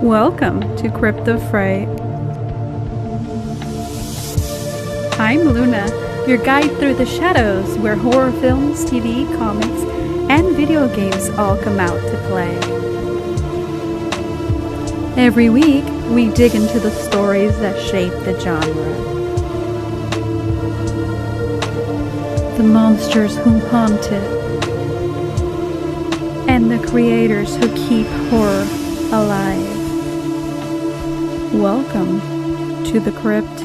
Welcome to Crypt of Fright. I'm Luna, your guide through the shadows where horror films, TV, comics, and video games all come out to play. Every week, we dig into the stories that shape the genre. The monsters who haunt it. And the creators who keep horror alive. Welcome to the Crypt.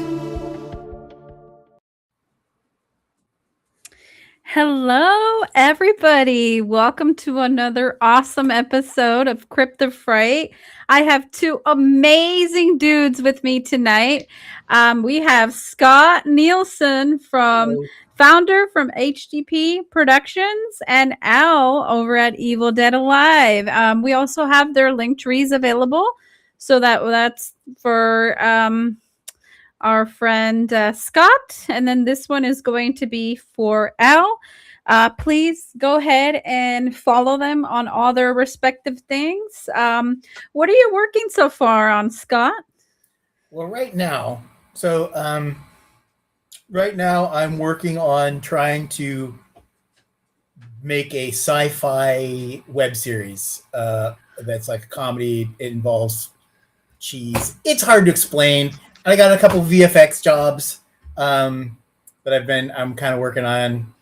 Hello, everybody. Welcome to another awesome episode of Crypt of Fright. I have two amazing dudes with me tonight. We have Scott Nielsen founder from HDP Productions, and Al over at Evil Dead Alive. We also have their link trees available, so that's for our friend Scott, and then this one is going to be for Al. Please go ahead and follow them on all their respective things. What are you working so far on, Scott? Well, right now I'm working on trying to make a sci-fi web series that's like a comedy. It involves cheese. It's hard to explain. I got a couple VFX jobs that I'm kind of working on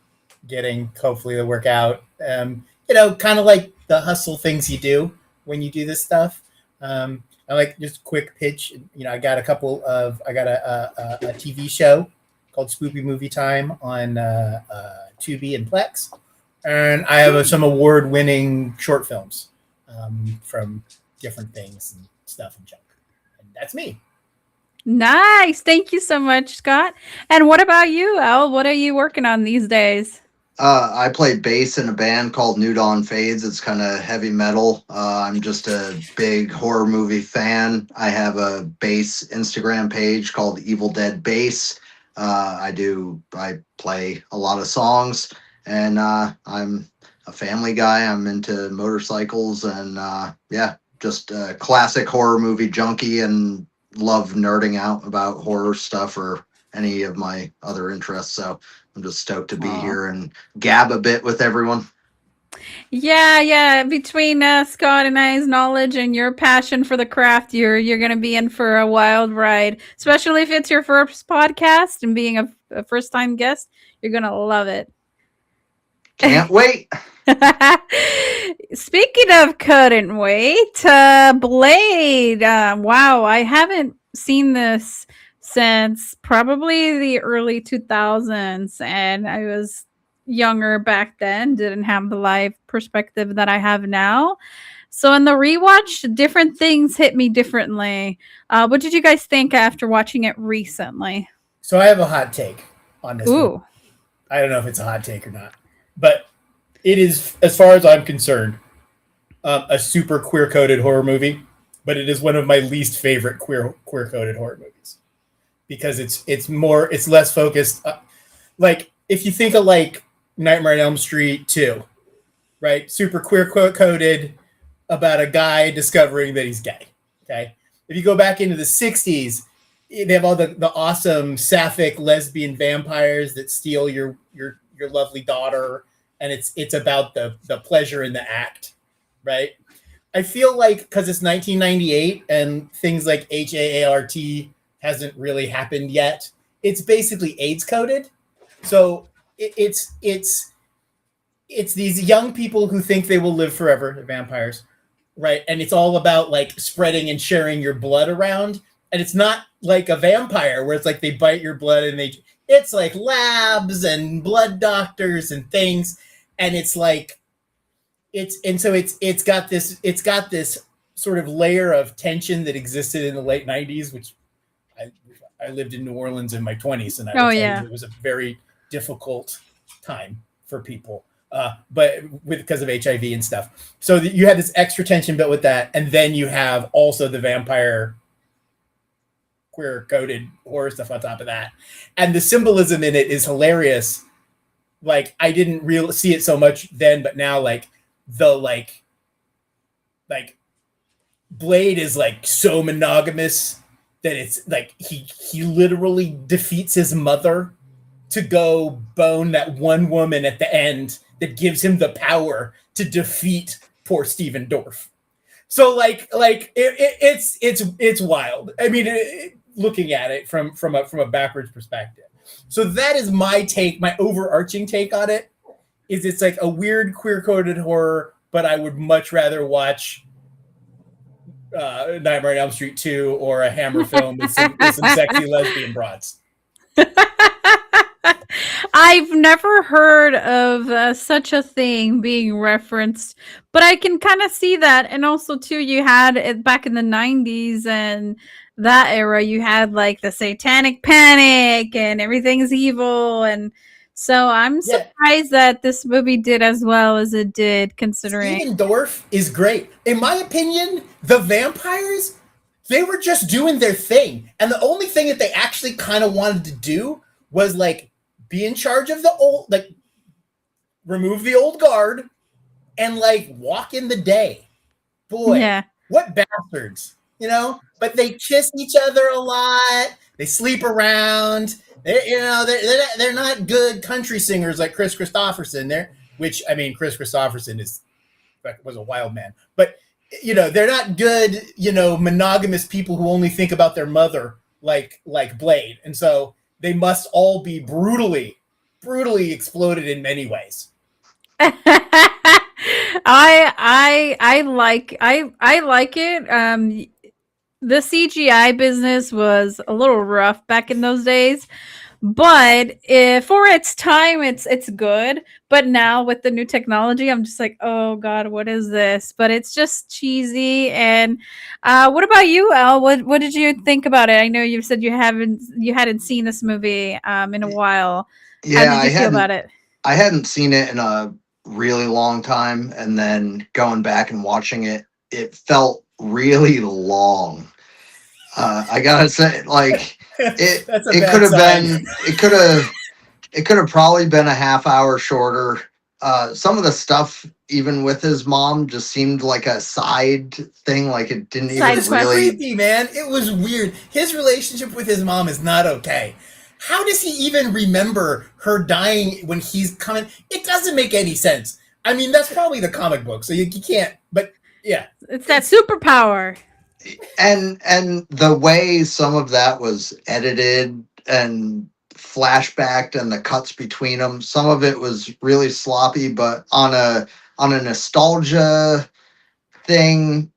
getting, hopefully to work out. Kind of like the hustle things you do when you do this stuff. I like just quick pitch. I got a TV show called Spoopy Movie Time on Tubi and Plex. And I have some award-winning short films from different things and stuff and junk. And that's me. Nice. Thank you so much, Scott. And what about you, Al? What are you working on these days? I play bass in a band called New Dawn Fades. It's kind of heavy metal. I'm just a big horror movie fan. I have a bass Instagram page called Evil Dead Bass. I play a lot of songs, and I'm a family guy. I'm into motorcycles and just a classic horror movie junkie and love nerding out about horror stuff or any of my other interests. So I'm just stoked to be here and gab a bit with everyone. Yeah. Between Scott and I's knowledge and your passion for the craft, you're going to be in for a wild ride, especially if it's your first podcast and being a first-time guest. You're going to love it. Can't wait. Speaking of couldn't wait, Blade. Wow, I haven't seen this since probably the early 2000s, and I was younger back then, didn't have the live perspective that I have now. So in the rewatch, different things hit me differently. What did you guys think after watching it recently? So I have a hot take on this. Ooh. One. I don't know if it's a hot take or not, but it is, as far as I'm concerned, a super queer-coded horror movie, but it is one of my least favorite queer-coded horror movies because it's less focused. Like if you think of like Nightmare on Elm Street 2, right? Super queer-coded about a guy discovering that he's gay. Okay, if you go back into the 60s, they have all the awesome sapphic lesbian vampires that steal your lovely daughter. And it's about the pleasure in the act, right? I feel like because it's 1998 and things like HAART hasn't really happened yet, it's basically AIDS coded. So it's these young people who think they will live forever, the vampires, right? And it's all about like spreading and sharing your blood around. And it's not like a vampire where it's like they bite your blood and it's like labs and blood doctors and things. And it's got this sort of layer of tension that existed in the late 90s, which I lived in New Orleans in my 20s, and it was a very difficult time for people, but because of HIV and stuff. So you had this extra tension built with that, and then you have also the vampire queer-coded horror stuff on top of that, and the symbolism in it is hilarious. Like I didn't really see it so much then, but now like the Blade is like so monogamous that it's like he literally defeats his mother to go bone that one woman at the end that gives him the power to defeat poor Steven Dorff. So it's wild. I mean, looking at it from a backwards perspective. So that is my take, my overarching take on it. Is it's like a weird queer coded horror, but I would much rather watch Nightmare on Elm Street 2 or a Hammer film with some sexy lesbian broads. I've never heard of such a thing being referenced, but I can kind of see that. And also, too, you had it back in the 90s and that era, you had like the satanic panic and everything's evil. And so I'm surprised that this movie did as well as it did, considering. Steven Dorff is great. In my opinion, the vampires, they were just doing their thing. And the only thing that they actually kind of wanted to do was like be in charge of the old, like remove the old guard and like walk in the day. Boy, what bastards, you know? But they kiss each other a lot. They sleep around. They're not good country singers like Chris Christopherson. Chris Christopherson was a wild man. But they're not good, monogamous people who only think about their mother like Blade. And so they must all be brutally exploded in many ways. I like it. The CGI business was a little rough back in those days, but for its time, it's good. But now with the new technology, I'm just like, oh god, what is this? But it's just cheesy. And what about you, Al? What did you think about it? I know you said you hadn't seen this movie in a while. Yeah, how did you feel about it? I hadn't seen it in a really long time, and then going back and watching it, it felt really long. I gotta say, like it could have probably been a half hour shorter. Some of the stuff, even with his mom, just seemed like a side thing. Like it didn't even really. Creepy, man. It was weird. His relationship with his mom is not okay. How does he even remember her dying when he's coming? It doesn't make any sense. I mean, that's probably the comic book, so you can't. But yeah, it's that superpower. And the way some of that was edited and flashbacked and the cuts between them, some of it was really sloppy. But on a nostalgia thing,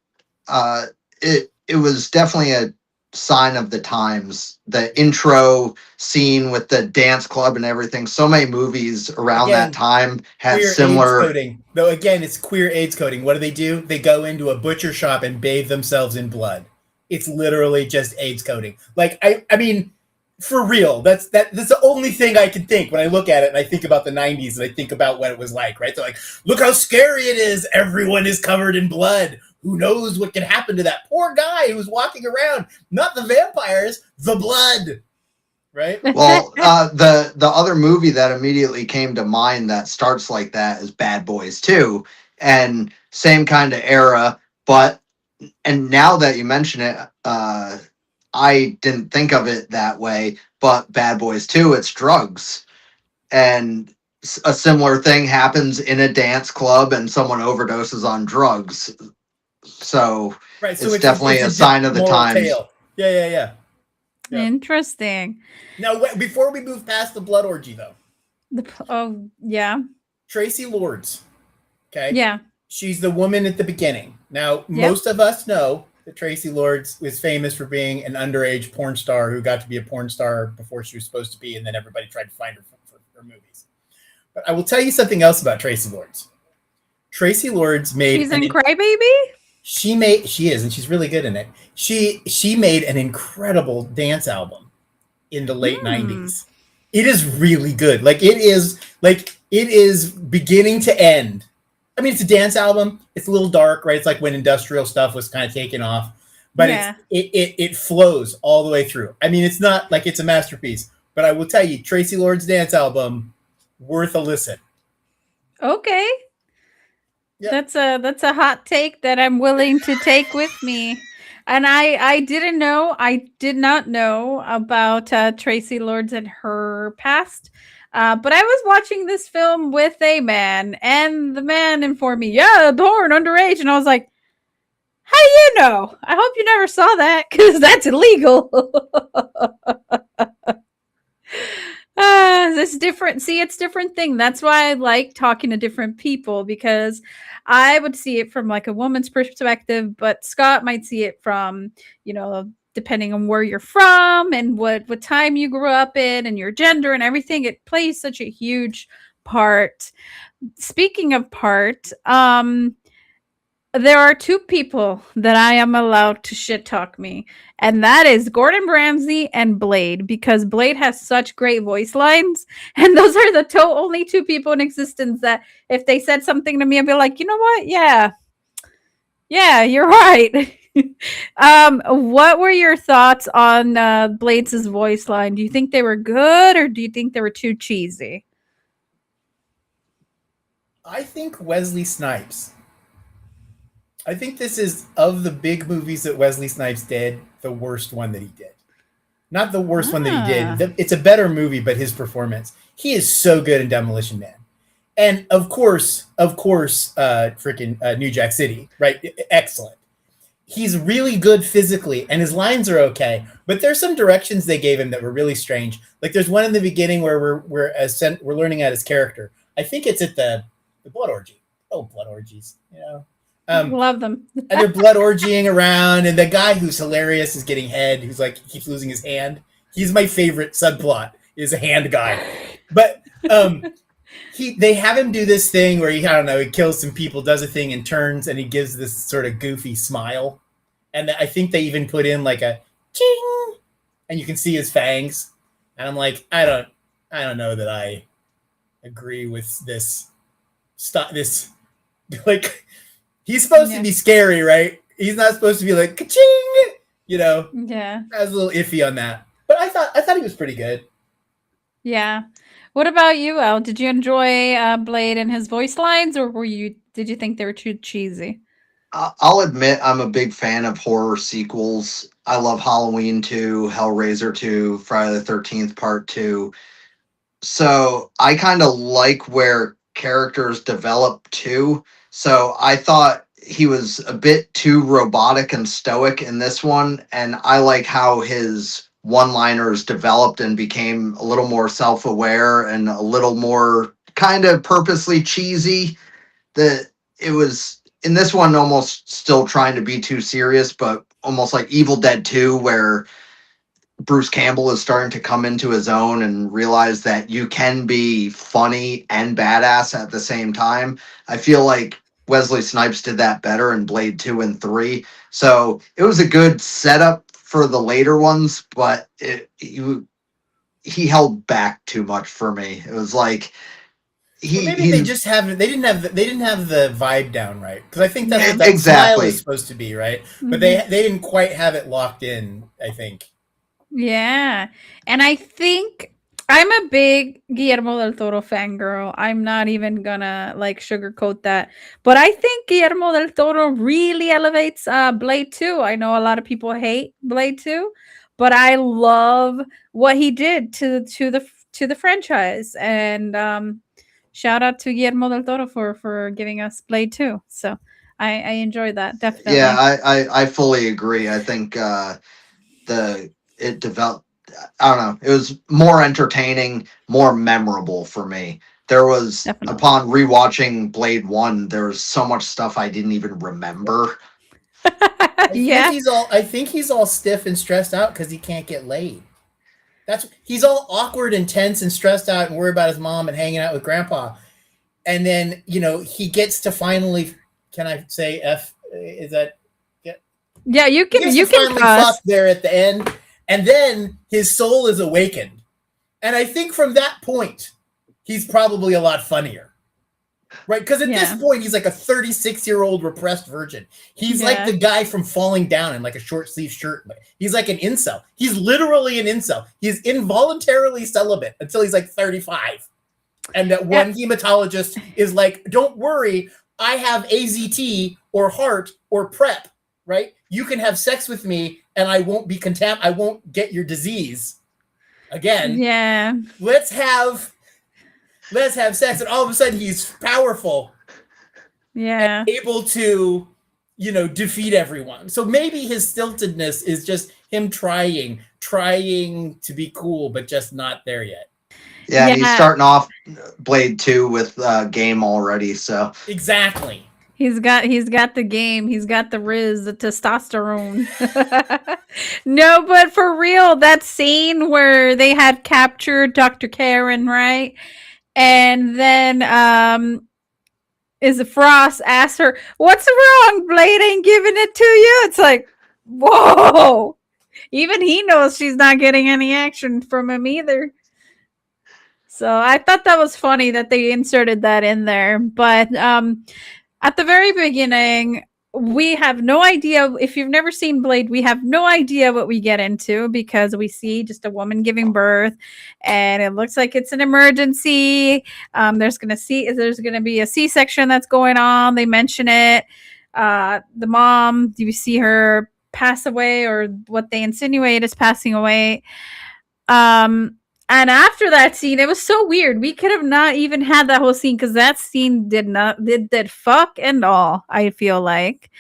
it was definitely a sign of the times. The intro scene with the dance club and everything. So many movies around that time had similar. AIDS coding. Though again, it's queer AIDS coding. What do? They go into a butcher shop and bathe themselves in blood. It's literally just AIDS coding. Like I mean, for real. That's the only thing I can think when I look at it and I think about the 90s and I think about what it was like, right? So like, look how scary it is. Everyone is covered in blood. Who knows what can happen to that poor guy who's walking around? Not the vampires, the blood, right? Well, the other movie that immediately came to mind that starts like that is Bad Boys 2, and same kind of era. And now that you mention it, I didn't think of it that way. But Bad Boys 2, it's drugs, and a similar thing happens in a dance club, and someone overdoses on drugs. So, right, so it's definitely a sign of the times. Yeah. Interesting. Now, before we move past the blood orgy, though. Tracy Lords. Okay. Yeah. She's the woman at the beginning. Now, most of us know that Tracy Lords was famous for being an underage porn star who got to be a porn star before she was supposed to be, and then everybody tried to find her for her movies. But I will tell you something else about Tracy Lords. Tracy Lords made. She's in Crybaby? She is, and she's really good in it. She made an incredible dance album in the late 90s. It is really good. It is beginning to end. I mean, it's a dance album. It's a little dark, right? It's like when industrial stuff was kind of taken off, but it flows all the way through. I mean, it's not like it's a masterpiece, but I will tell you, Tracy Lords' dance album, worth a listen. Okay. Yeah. That's a hot take that I'm willing to take with me. And I did not know about Tracy Lords and her past. But I was watching this film with a man, and the man informed me, yeah, born underage. And I was like, how do you know? I hope you never saw that because that's illegal. This different. See, it's different thing. That's why I like talking to different people because I would see it from like a woman's perspective, but Scott might see it from, depending on where you're from and what time you grew up in and your gender and everything. It plays such a huge part. Speaking of part, there are two people that I am allowed to shit talk me, and that is Gordon Ramsay and Blade, because Blade has such great voice lines, and those are the only two people in existence that if they said something to me, I'd be like, you know what? Yeah, you're right. What were your thoughts on Blade's voice line? Do you think they were good, or do you think they were too cheesy? I think Wesley Snipes. I think this is, of the big movies that Wesley Snipes did, the worst one that he did. Not the worst one that he did. It's a better movie, but his performance. He is so good in Demolition Man. And of course, freaking New Jack City, right? Excellent. He's really good physically, and his lines are okay. But there's some directions they gave him that were really strange. Like there's one in the beginning where we're learning at his character. I think it's at the blood orgy. Oh, blood orgies, Love them. and they're blood orgying around, and the guy who's hilarious is getting head, who's like keeps losing his hand. He's my favorite subplot, is a hand guy. But they have him do this thing where he kills some people, does a thing and turns, and he gives this sort of goofy smile. And I think they even put in like a ching, and you can see his fangs. And I'm like, I don't know that I agree with this. Stop this, like. He's supposed to be scary, right? He's not supposed to be like ka-ching, Yeah. I was a little iffy on that, but I thought he was pretty good. Yeah. What about you, El? Did you enjoy Blade and his voice lines, or did you think they were too cheesy? I'll admit I'm a big fan of horror sequels. I love Halloween 2, Hellraiser 2, Friday the 13th Part 2. So I kind of like where characters develop too. So I thought he was a bit too robotic and stoic in this one. And I like how his one liners developed and became a little more self aware and a little more kind of purposely cheesy. That it was in this one almost still trying to be too serious, but almost like Evil Dead 2, where Bruce Campbell is starting to come into his own and realize that you can be funny and badass at the same time. I feel like Wesley Snipes did that better in Blade 2 and 3. So it was a good setup for the later ones, but he held back too much for me. It was like Maybe they just haven't. They didn't have the vibe down right, because I think that's what that exactly smile is supposed to be, right? But they didn't quite have it locked in, I think. Yeah. And I think I'm a big Guillermo del Toro fangirl. I'm not even gonna like sugarcoat that. But I think Guillermo del Toro really elevates Blade 2. I know a lot of people hate Blade 2, but I love what he did to the franchise. And shout out to Guillermo del Toro for giving us Blade 2. So I enjoy that, definitely. Yeah, I fully agree. I think it developed. I don't know. It was more entertaining, more memorable for me. There was Definitely. Upon rewatching Blade 1, there was so much stuff I didn't even remember. I think he's all stiff and stressed out because he can't get laid. He's all awkward and tense and stressed out and worried about his mom and hanging out with grandpa. And then, he gets to finally, can I say F? Is that? Yeah, you can finally fuck there at the end. And then his soul is awakened. And I think from that point, he's probably a lot funnier. Right? Because at this point, he's like a 36-year-old repressed virgin. He's like the guy from Falling Down in like a short sleeve shirt. He's like an incel. He's literally an incel. He's involuntarily celibate until he's like 35. And that one hematologist is like, don't worry, I have AZT or heart or prep, right? You can have sex with me and I won't be I won't get your disease. Again, Yeah. let's have sex, and all of a sudden he's powerful and Yeah. able to, defeat everyone. So maybe his stiltedness is just him trying to be cool, but just not there yet. Yeah, and he's Yeah. starting off Blade 2 with game already, so Exactly. He's got the game. He's got the riz, the testosterone. No, but for real, that scene where they had captured Dr. Karen, right? And then is Frost asks her, "What's wrong? Blade ain't giving it to you." It's like, whoa. Even he knows she's not getting any action from him either. So I thought that was funny that they inserted that in there. But at the very beginning, we have no idea. If you've never seen Blade, we have no idea what we get into because we see just a woman giving birth, and it looks like it's an emergency. There's gonna be a C-section that's going on. They mention it. The mom, do you see her pass away, or what they insinuate is passing away? Um, and after that scene, it was so weird. We could have not even had that whole scene because that scene did fuck and all, I feel like.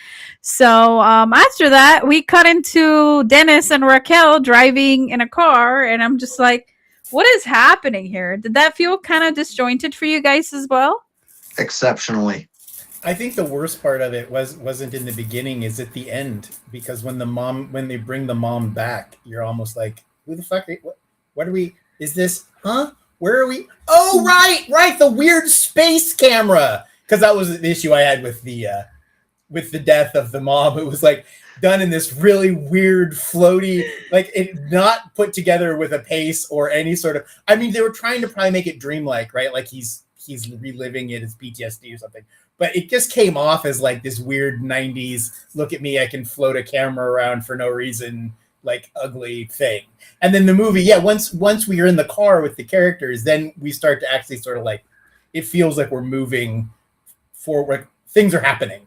So after that, we cut into Dennis and Raquel driving in a car, and I'm just like, what is happening here? Did that feel kind of disjointed for you guys as well? exceptionally. I think the worst part of it wasn't in the beginning, is at the end, because when they bring the mom back, you're almost like, who the fuck what are we, is this, huh? Where are we? Oh, right, the weird space camera. Because that was the issue I had with the death of the mom. It was like done in this really weird, floaty, like it not put together with a pace or any sort of. I mean, they were trying to probably make it dreamlike, right? Like he's reliving it as PTSD or something. But it just came off as like this weird 90s, look at me, I can float a camera around for no reason, like ugly thing. And then the movie, yeah, once we are in the car with the characters, then we start to actually sort of like, it feels like we're moving forward. Things are happening.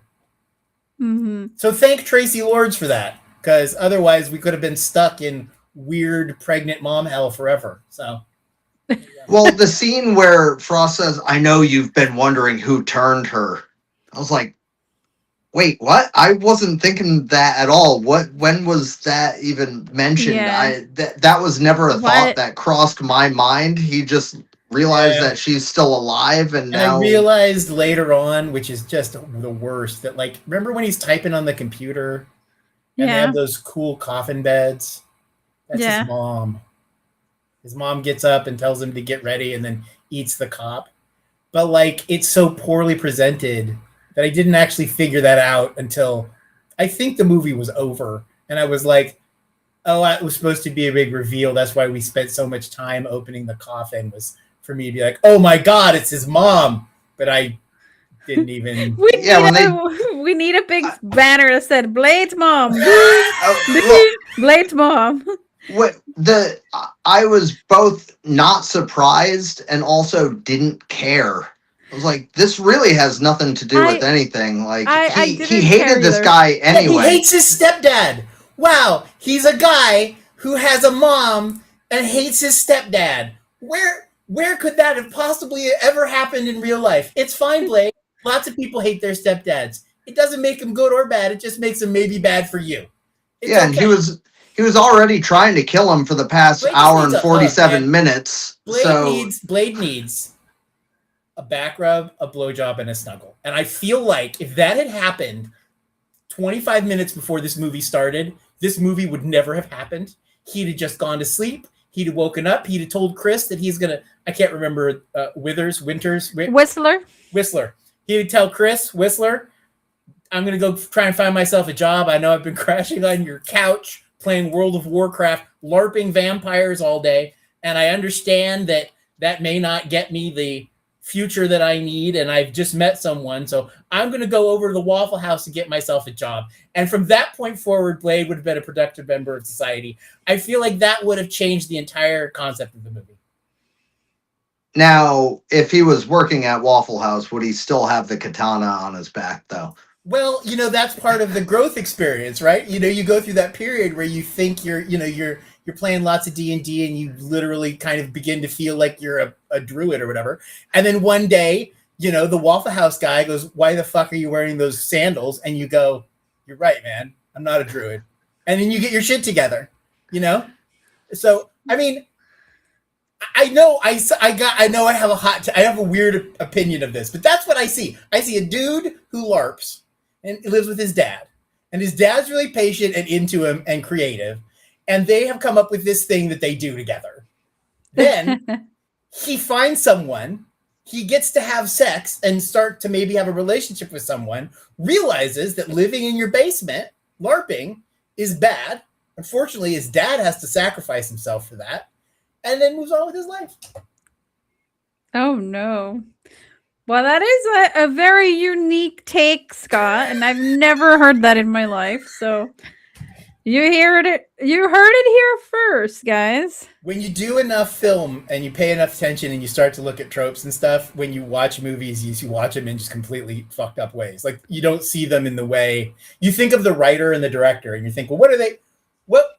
Mm-hmm. So thank Tracy Lords for that, because otherwise we could have been stuck in weird pregnant mom hell forever. So. Well, the scene where Frost says, "I know you've been wondering who turned her." I was like, wait, what? I wasn't thinking that at all. When was that even mentioned? Yeah. That was never a thought What? that crossed my mind. He just realized that she's still alive, and now I realized later on, which is just the worst, that like, remember when he's typing on the computer and they Yeah. have those cool coffin beds? That's Yeah. his mom. His mom gets up and tells him to get ready and then eats the cop. But like, it's so poorly presented that I didn't actually figure that out until I think the movie was over. And I was like, oh, it was supposed to be a big reveal. That's why we spent so much time opening the coffin, was for me to be like, oh my God, it's his mom. But I didn't even. We need a big banner that said Blade's mom. Blade's mom. I was both not surprised and also didn't care. I was like, this really has nothing to do with anything. Like he hated this guy anyway. He hates his stepdad. Wow, he's a guy who has a mom and hates his stepdad. Where could that have possibly ever happened in real life? It's fine, Blade. Lots of people hate their stepdads. It doesn't make them good or bad. It just makes them maybe bad for you. It's okay. And he was already trying to kill him for the past Blade hour and 47 minutes. Blade needs a back rub, a blowjob, and a snuggle. And I feel like if that had happened 25 minutes before this movie started, this movie would never have happened. He'd have just gone to sleep. He'd have woken up. He'd have told Chris that he's going to, I can't remember, Whistler. He would tell Chris, Whistler, I'm going to go try and find myself a job. I know I've been crashing on your couch, playing World of Warcraft, LARPing vampires all day. And I understand that may not get me the future that I need. And I've just met someone. So I'm going to go over to the Waffle House and get myself a job. And from that point forward, Blade would have been a productive member of society. I feel like that would have changed the entire concept of the movie. Now, if he was working at Waffle House, would he still have the katana on his back, though? Well, that's part of the growth experience, right? You go through that period where you think you're playing lots of D&D and you literally kind of begin to feel like you're a druid or whatever. And then one day, the Waffle House guy goes, "Why the fuck are you wearing those sandals?" And you go, "You're right, man. I'm not a druid." And then you get your shit together, So, I mean, I know I have I have a weird opinion of this, but that's what I see. I see a dude who LARPs and lives with his dad, and his dad's really patient and into him and creative, and they have come up with this thing that they do together. Then he finds someone, he gets to have sex and start to maybe have a relationship with someone, realizes that living in your basement LARPing is bad. Unfortunately, his dad has to sacrifice himself for that, and then moves on with his life. Oh no. Well, that is a very unique take, Scott, and I've never heard that in my life. So you heard it here first, guys. When you do enough film and you pay enough attention and you start to look at tropes and stuff, when you watch movies, you watch them in just completely fucked up ways. Like, you don't see them in the way you think of the writer and the director, and you think, well,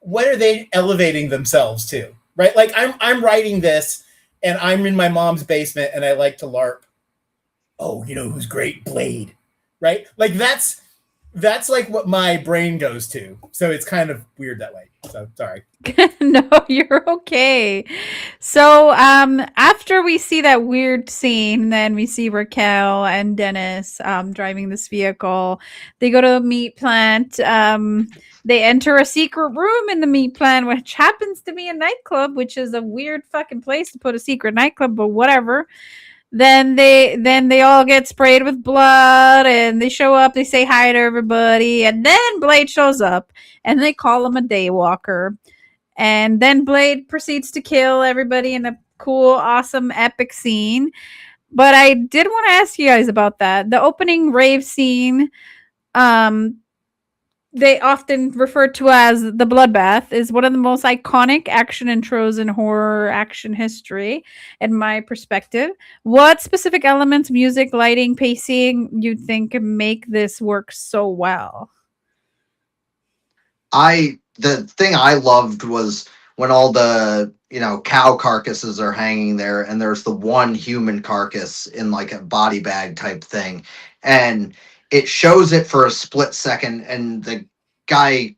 what are they elevating themselves to? Right? Like, I'm writing this and I'm in my mom's basement and I like to LARP. Oh, who's great? Blade. Right? Like, that's like what my brain goes to. So it's kind of weird that way. So sorry. No, you're okay. So after we see that weird scene, then we see Raquel and Dennis driving this vehicle. They go to a meat plant. They enter a secret room in the meat plant, which happens to be a nightclub, which is a weird fucking place to put a secret nightclub, but whatever. Then they all get sprayed with blood, and they show up. They say hi to everybody, and then Blade shows up, and they call him a daywalker. And then Blade proceeds to kill everybody in a cool, awesome, epic scene. But I did want to ask you guys about that. The opening rave scene, they often refer to as the bloodbath, is one of the most iconic action intros in horror action history, in my perspective. What specific elements, music, lighting, pacing, you think make this work so well? The thing I loved was when all the cow carcasses are hanging there, and there's the one human carcass in like a body bag type thing, and it shows it for a split second, and the guy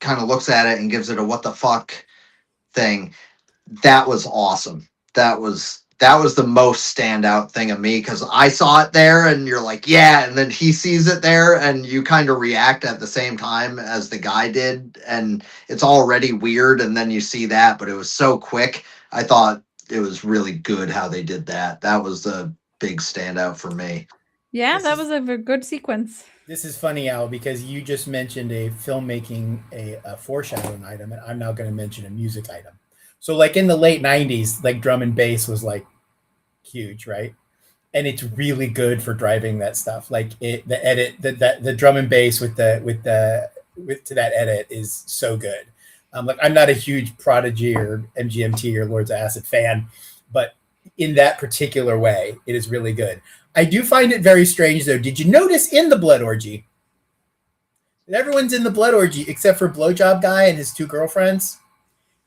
kind of looks at it and gives it a "what the fuck" thing. That was awesome. That was the most standout thing of me, because I saw it there and you're like, yeah, and then he sees it there and you kind of react at the same time as the guy did, and it's already weird, and then you see that, but it was so quick. I thought it was really good how they did that. That was the big standout for me. Yeah, that was a good sequence. This is funny, Al, because you just mentioned a filmmaking, a foreshadowing item, and I'm now going to mention a music item. So, like, in the late 90s, like, drum and bass was like huge, right? And it's really good for driving that stuff. Like, the edit, the drum and bass with to that edit is so good. Like, I'm not a huge Prodigy or MGMT or Lords of Acid fan, but in that particular way, it is really good. I do find it very strange, though. Did you notice in the blood orgy that everyone's in the blood orgy except for Blowjob Guy and his two girlfriends?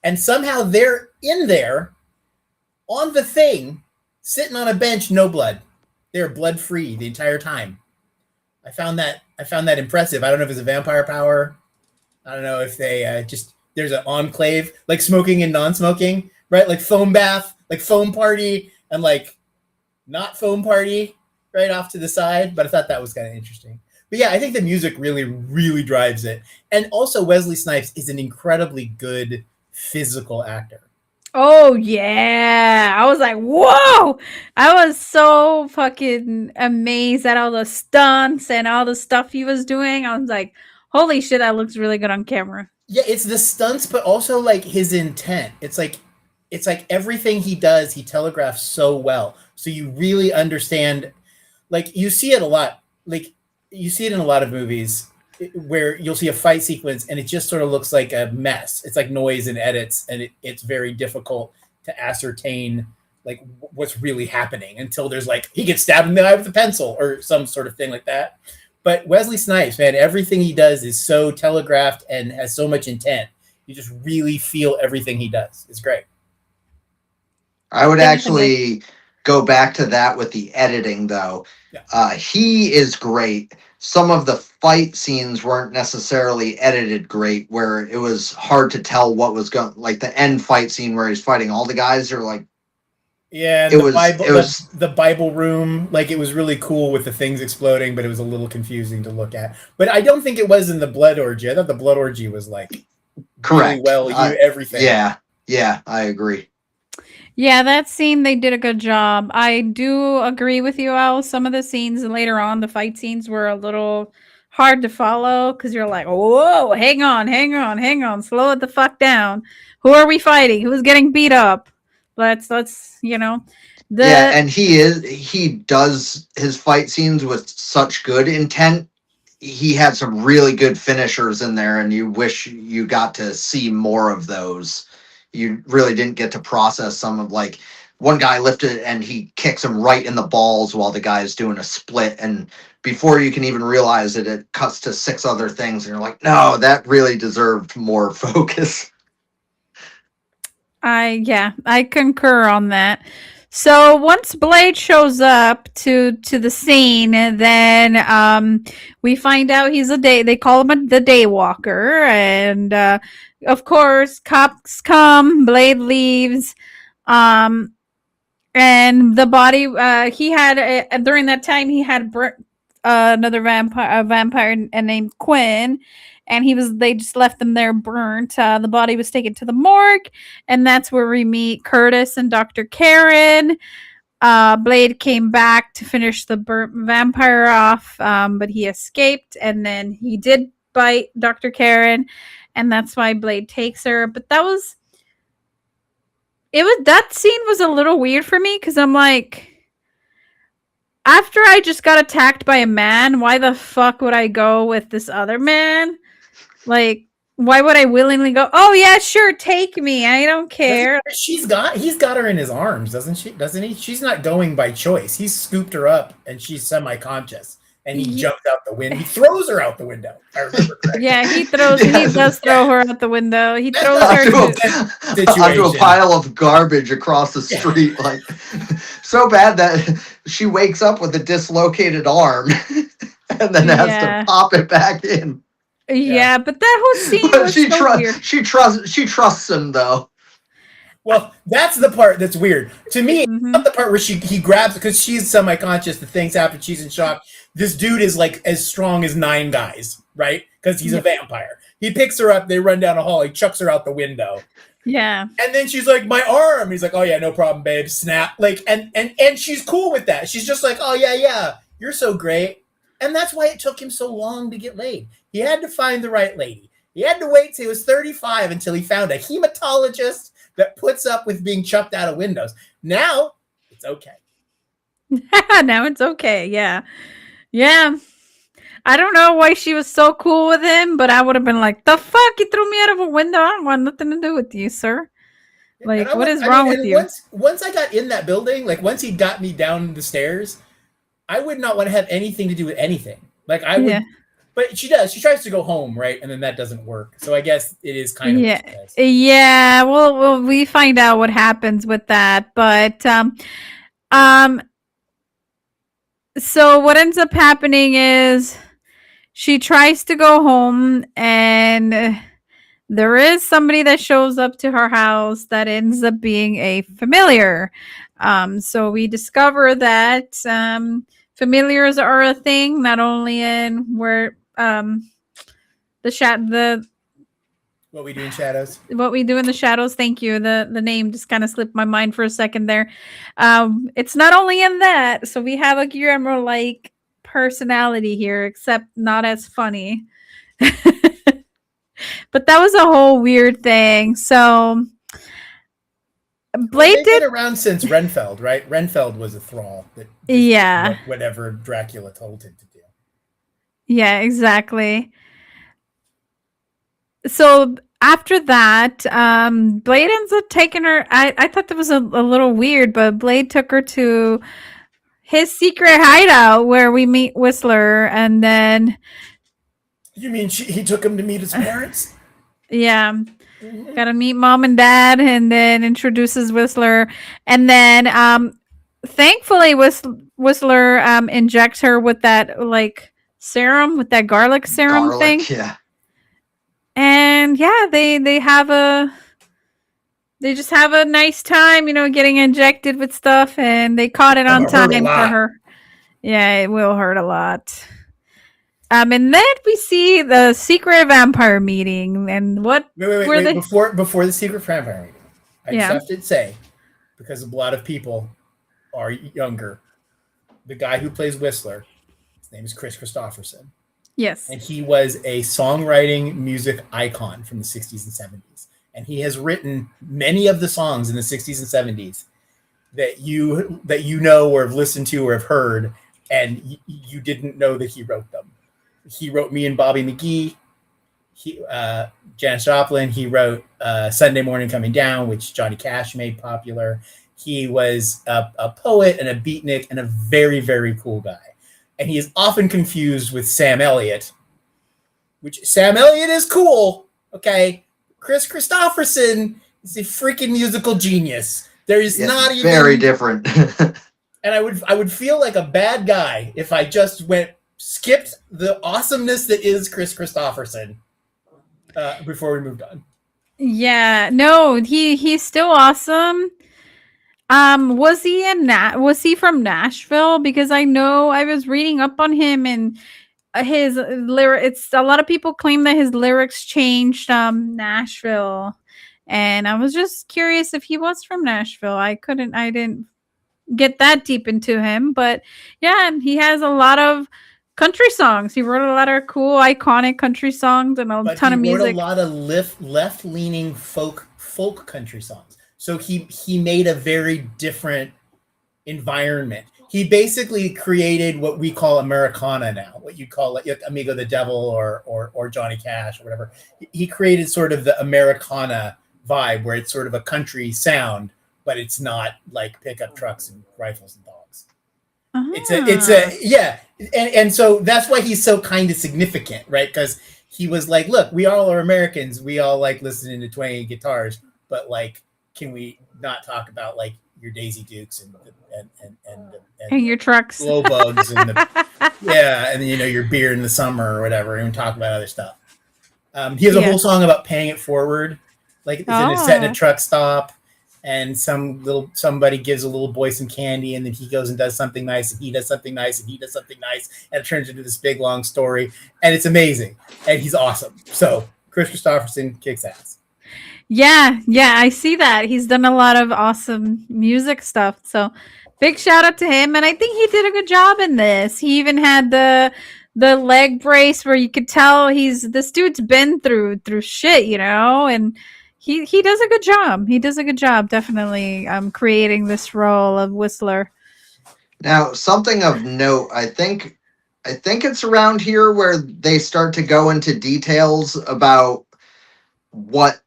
And somehow they're in there on the thing, sitting on a bench, no blood. They're blood free the entire time. I found that impressive. I don't know if it's a vampire power. I don't know if they there's an enclave, like smoking and non-smoking, right? Like foam bath, like foam party, and like not foam party right off to the side. But I thought that was kind of interesting. But yeah, I think the music really, really drives it. And also Wesley Snipes is an incredibly good physical actor. Oh yeah. I was like, whoa. I was so fucking amazed at all the stunts and all the stuff he was doing. I was like, holy shit, that looks really good on camera. Yeah, it's the stunts, but also like his intent. It's like everything he does, he telegraphs so well. So you really understand, like, you see it a lot. Like, you see it in a lot of movies where you'll see a fight sequence and it just sort of looks like a mess. It's like noise and edits, and it's very difficult to ascertain like what's really happening until there's like he gets stabbed in the eye with a pencil or some sort of thing like that. But Wesley Snipes, man, everything he does is so telegraphed and has so much intent. You just really feel everything he does. It's great. I would Definitely. actually go back to that with the editing, though. Yeah. He is great. Some of the fight scenes weren't necessarily edited great, where it was hard to tell what was going. Like the end fight scene where he's fighting all the guys are like, Yeah, and it the was, Bible it was the Bible room, like it was really cool with the things exploding, but it was a little confusing to look at. But I don't think it was in the blood orgy. I thought the blood orgy was like really correct. well, you everything. Yeah, I agree. Yeah, that scene they did a good job. I do agree with you, Al. Some of the scenes later on, the fight scenes were a little hard to follow because you're like, whoa, hang on, hang on, hang on, slow it the fuck down. Who are we fighting? Who's getting beat up? Let's Yeah, the and he does his fight scenes with such good intent. He had some really good finishers in there, and you wish you got to see more of those. You really didn't get to process some of, like, one guy lifted and he kicks him right in the balls while the guy's doing a split, and before you can even realize it, it cuts to 6 other things, and you're like, no, that really deserved more focus. I concur on that. So once Blade shows up to the scene, then we find out he's a day. They call him the Daywalker, and of course, cops come. Blade leaves, um, and the body. He had during that time he had another vampire named Quinn, and they just left them there burnt. The body was taken to the morgue, and that's where we meet Curtis and Dr. Karen. Blade came back to finish the burnt vampire off, but he escaped, and then he did bite Dr. Karen, and that's why Blade takes her. But that scene was a little weird for me because I'm like, after I just got attacked by a man, why the fuck would I go with this other man? Like, why would I willingly go? Oh yeah, sure, take me. I don't care. He's got her in his arms, doesn't she? Doesn't he? She's not going by choice. He's scooped her up and she's semi-conscious. And he jumps out the window. He throws her out the window. I remember correctly. Yeah, he does throw her out the window. He throws her onto a pile of garbage across the street. Like, so bad that she wakes up with a dislocated arm and then has to pop it back in. Yeah, but that whole scene was so weird. She trusts him though. Well, that's the part that's weird. To me, not the part where he grabs, because she's semi-conscious, the things happen, she's in shock. This dude is like as strong as 9 guys, right? Because he's a vampire. He picks her up, they run down a hall, he chucks her out the window. Yeah. And then she's like, my arm. He's like, oh yeah, no problem, babe. Snap. Like, and she's cool with that. She's just like, oh yeah, you're so great. And that's why it took him so long to get laid. He had to find the right lady. He had to wait till he was 35 until he found a hematologist that puts up with being chucked out of windows. Now, it's okay. Now it's okay, yeah. Yeah. I don't know why she was so cool with him, but I would have been like, the fuck? You threw me out of a window? I don't want nothing to do with you, sir. Like, what is wrong with you? Once I got in that building, like once he got me down the stairs, I would not want to have anything to do with anything. Like I would... Yeah. But she does. She tries to go home, right? And then that doesn't work. So I guess it is kind of... Yeah. Well, we find out what happens with that. But so what ends up happening is she tries to go home, and there is somebody that shows up to her house that ends up being a familiar. So we discover that familiars are a thing, not only in where what we do in shadows. What we do in the shadows. Thank you. The name just kind of slipped my mind for a second there. It's not only in that. So we have a Guillermo-like personality here, except not as funny. But that was a whole weird thing. So Blade did around since Renfeld, right? Renfeld was a thrall that whatever Dracula told him to do. Yeah, exactly. So after that, Blade ends up taking her. I thought that was a little weird, but Blade took her to his secret hideout where we meet Whistler, and then You mean he took him to meet his parents? yeah, Mm-hmm. got to meet mom and dad, and then introduces Whistler, and then thankfully Whistler injects her with that like serum, with that garlic serum thing, Garlic, yeah. and yeah, they just have a nice time, getting injected with stuff, and they caught it on Gonna hurt a time for lot. her. Yeah, it will hurt a lot. And then we see the secret vampire meeting, and what were Wait. they? Before the secret vampire meeting, I just Yeah. have to say, because a lot of people are younger, the guy who plays Whistler, his name is Chris Christopherson, Yes. and he was a songwriting music icon from the 60s and 70s. And he has written many of the songs in the 60s and 70s that you know or have listened to or have heard, and you didn't know that he wrote them. He wrote Me and Bobby McGee. Janis Joplin. He wrote Sunday Morning Coming Down, which Johnny Cash made popular. He was a poet and a beatnik and a very, very cool guy. And he is often confused with Sam Elliott, which Sam Elliott is cool. Okay. Chris Christopherson is a freaking musical genius. There is not even very different. And I would feel like a bad guy if I just skipped the awesomeness that is Chris Christopherson before we moved on. Yeah. No, he's still awesome. Was he from Nashville? Because I know I was reading up on him, and his lyric. It's a lot of people claim that his lyrics changed Nashville, and I was just curious if he was from Nashville. I didn't get that deep into him, but yeah, he has a lot of country songs. He wrote a lot of cool, iconic country songs and a But ton he of wrote a music. lot of left leaning folk country songs. So he made a very different environment. He basically created what we call Americana now, what you call like Amigo the Devil or Johnny Cash or whatever. He created sort of the Americana vibe where it's sort of a country sound, but it's not like pickup trucks and rifles and dogs. Yeah, and so that's why he's so kind of significant, right? Because he was like, look, we all are Americans, we all like listening to twanging guitars, but like, can we not talk about like your Daisy Dukes and And your trucks. glow bugs and and your beer in the summer or whatever, and talk about other stuff. He has a whole song about paying it forward, like it's set in a truck stop, and somebody gives a little boy some candy, and then he goes and does something nice, and he does something nice, and he does something nice, and it turns into this big long story, and it's amazing, and he's awesome. So Chris Christopherson kicks ass. Yeah, I see that. He's done a lot of awesome music stuff. So big shout out to him. And I think he did a good job in this. He even had the leg brace where you could tell this dude's been through shit, and he does a good job. He does a good job, definitely creating this role of Whistler. Now, something of note, I think it's around here where they start to go into details about what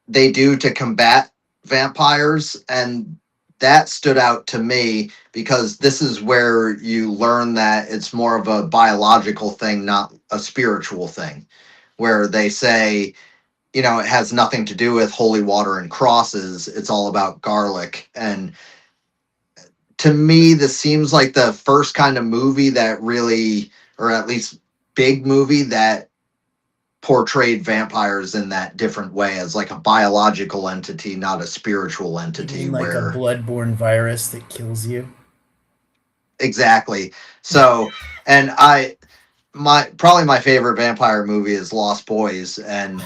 they do to combat vampires, and that stood out to me because this is where you learn that it's more of a biological thing, not a spiritual thing, where they say, it has nothing to do with holy water and crosses, it's all about garlic. And to me, this seems like the first kind of movie that really, or at least big movie that portrayed vampires in that different way, as like a biological entity, not a spiritual entity. You mean like a bloodborne virus that kills you? Exactly. So, and probably my favorite vampire movie is Lost Boys, and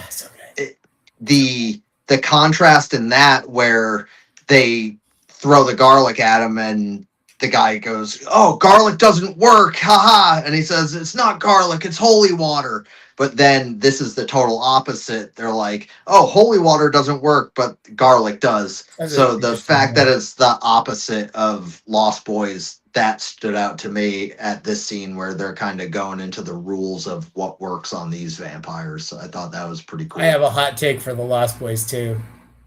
the contrast in that, where they throw the garlic at him and the guy goes, "Oh, garlic doesn't work, haha," and he says, "It's not garlic, it's holy water." But then this is the total opposite. They're like, "Oh, holy water doesn't work, but garlic does." So the fact that it's the opposite of Lost Boys that stood out to me at this scene where they're kind of going into the rules of what works on these vampires. So I thought that was pretty cool. I have a hot take for the Lost Boys too.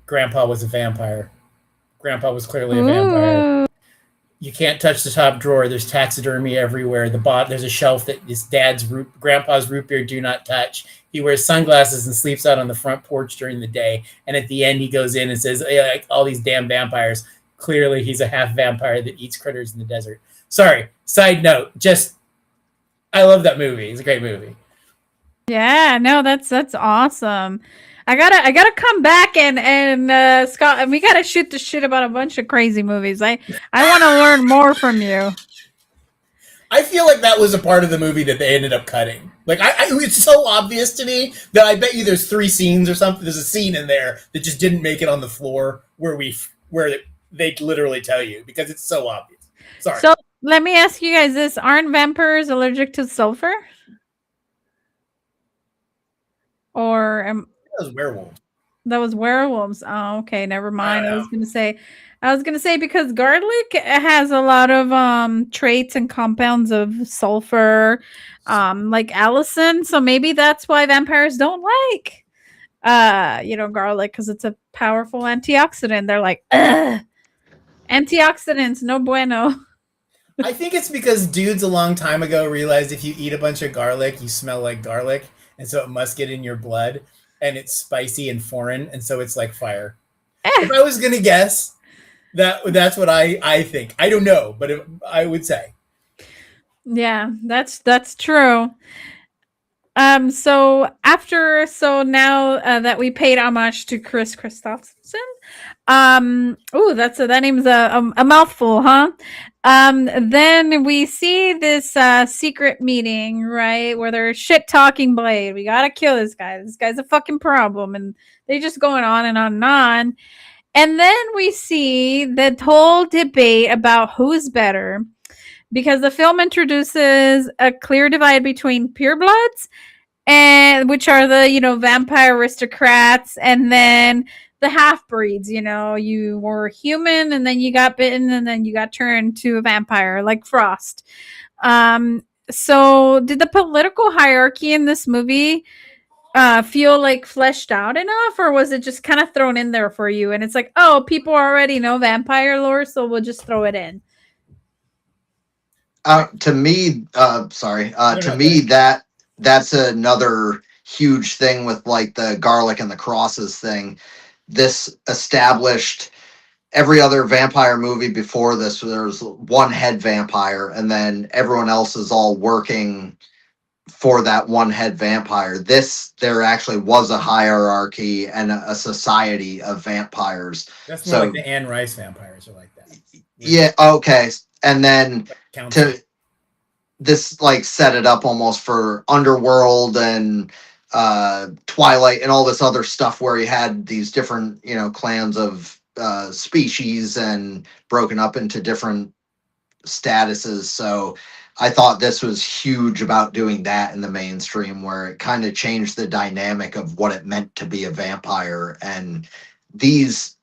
Grandpa was a vampire. Grandpa was clearly a vampire. Ooh. You can't touch the top drawer. There's taxidermy everywhere. There's a shelf that his grandpa's root beer do not touch. He wears sunglasses and sleeps out on the front porch during the day. And at the end, he goes in and says, hey, like, all these damn vampires. Clearly, he's a half vampire that eats critters in the desert. Sorry. Side note. I love that movie. It's a great movie. Yeah, no, that's awesome. I gotta come back and Scott, and we gotta shoot the shit about a bunch of crazy movies. I want to learn more from you. I feel like that was a part of the movie that they ended up cutting. Like, it's so obvious to me that I bet you there's 3 scenes or something. There's a scene in there that just didn't make it on the floor where they literally tell you because it's so obvious. Sorry. So let me ask you guys this: aren't vampires allergic to sulfur? Or That was werewolves. that was werewolves? Oh, okay, never mind. I was gonna say because garlic has a lot of traits and compounds of sulfur, like allicin. So maybe that's why vampires don't like garlic, because it's a powerful antioxidant. They're like, ugh, antioxidants, no bueno. I think it's because dudes a long time ago realized if you eat a bunch of garlic, you smell like garlic, and so it must get in your blood, and it's spicy and foreign, and so it's like fire. If I was gonna guess, that's what I think. I don't know, but I would say. Yeah, that's true. So now that we paid homage to Chris Christopherson, that name's a mouthful, huh? Then we see this secret meeting, right, where they're shit talking Blade. We gotta kill this guy. This guy's a fucking problem, and they just going on and on and on. And then we see the whole debate about who's better, because the film introduces a clear divide between purebloods, and which are the vampire aristocrats, and then the half breeds. You were human, and then you got bitten, and then you got turned to a vampire, like Frost. So did the political hierarchy in this movie feel like fleshed out enough, or was it just kind of thrown in there for you? And it's like, oh, people already know vampire lore, so we'll just throw it in. To me, that's another huge thing with like the garlic and the crosses thing. This established every other vampire movie before this, there's one head vampire, and then everyone else is all working for that one head vampire. There actually was a hierarchy and a society of vampires. That's more like the Anne Rice vampires are like that. Yeah, okay. And then this like set it up almost for Underworld and Twilight and all this other stuff where you had these different clans of species and broken up into different statuses. So I thought this was huge about doing that in the mainstream, where it kind of changed the dynamic of what it meant to be a vampire. And this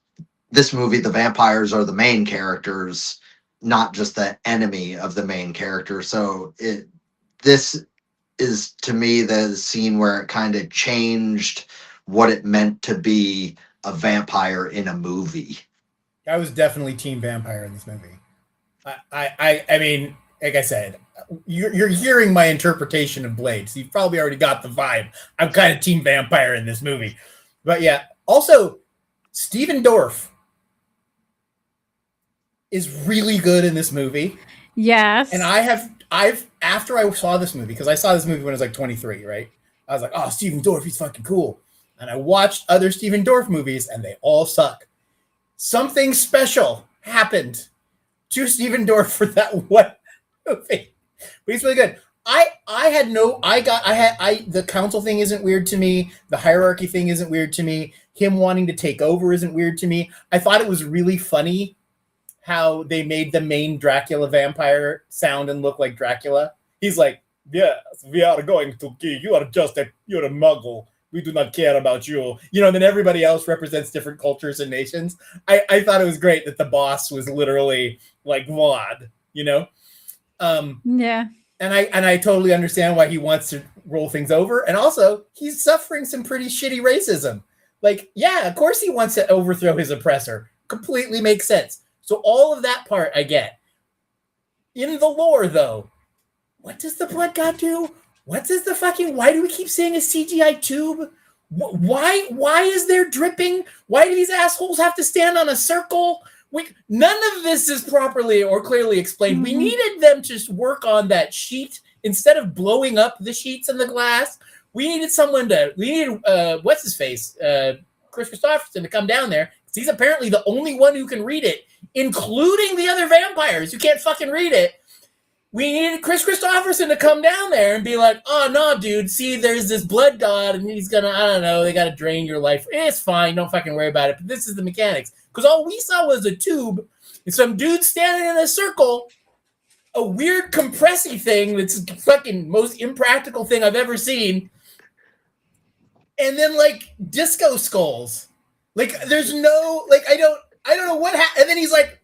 movie, the vampires are the main characters, not just the enemy of the main character. So this is, to me, the scene where it kind of changed what it meant to be a vampire in a movie. I was definitely team vampire in this movie. I mean, like I said, you're hearing my interpretation of Blade, so you've probably already got the vibe. I'm kind of team vampire in this movie. But yeah, also, Stephen Dorff is really good in this movie. Yes. And after I saw this movie, because I saw this movie when I was like 23, right? I was like, oh, Stephen Dorff, he's fucking cool. And I watched other Stephen Dorff movies, and they all suck. Something special happened to Stephen Dorff for that one movie. But he's really good. The council thing isn't weird to me. The hierarchy thing isn't weird to me. Him wanting to take over isn't weird to me. I thought it was really funny how they made the main Dracula vampire sound and look like Dracula. He's like, yes, we are going to kill you. You're a muggle. We do not care about you. And then everybody else represents different cultures and nations. I thought it was great that the boss was literally like Vlad. you know. Yeah. And I totally understand why he wants to roll things over. And also, he's suffering some pretty shitty racism. Like, yeah, of course he wants to overthrow his oppressor. Completely makes sense. So all of that part I get. In the lore, though, what does the blood god do? What does the fucking? Why do we keep saying a CGI tube? Why is there dripping? Why do these assholes have to stand on a circle? None of this is properly or clearly explained. We needed them to work on that sheet instead of blowing up the sheets in the glass. We needed what's his face, Chris Christopherson, to come down there because he's apparently the only one who can read it, including the other vampires who can't fucking read it. We needed Chris Christopherson to come down there and be like, oh, no, dude, see, there's this blood god, and he's gonna, I don't know, they gotta drain your life. It's fine, don't fucking worry about it, but this is the mechanics. Because all we saw was a tube, and some dude standing in a circle, a weird compressy thing that's the fucking most impractical thing I've ever seen, and then, like, disco skulls. Like, there's no, like, I don't know what happened, and then he's like,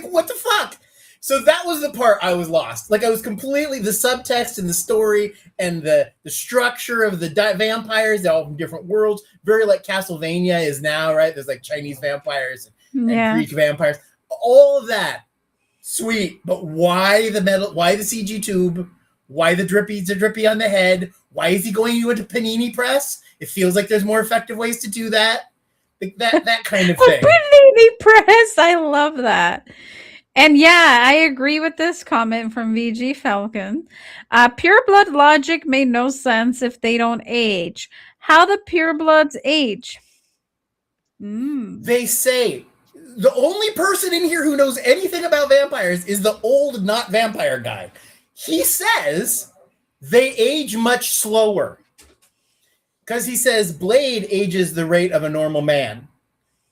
what the fuck? So that was the part I was lost. Like I was completely the subtext and the story and the structure of the vampires. They're all from different worlds. Very like Castlevania is now, right? There's like Chinese vampires and Greek vampires. All of that, sweet. But why the metal? Why the CG tube? Why the drippy on the head? Why is he going into a panini press? It feels like there's more effective ways to do that. Like that kind of thing. A panini press. I love that. And yeah, I agree with this comment from VG Falcon. Pure blood logic made no sense if they don't age. How the pure bloods age? They say the only person in here who knows anything about vampires is the old not vampire guy. He says they age much slower. Because he says Blade ages the rate of a normal man.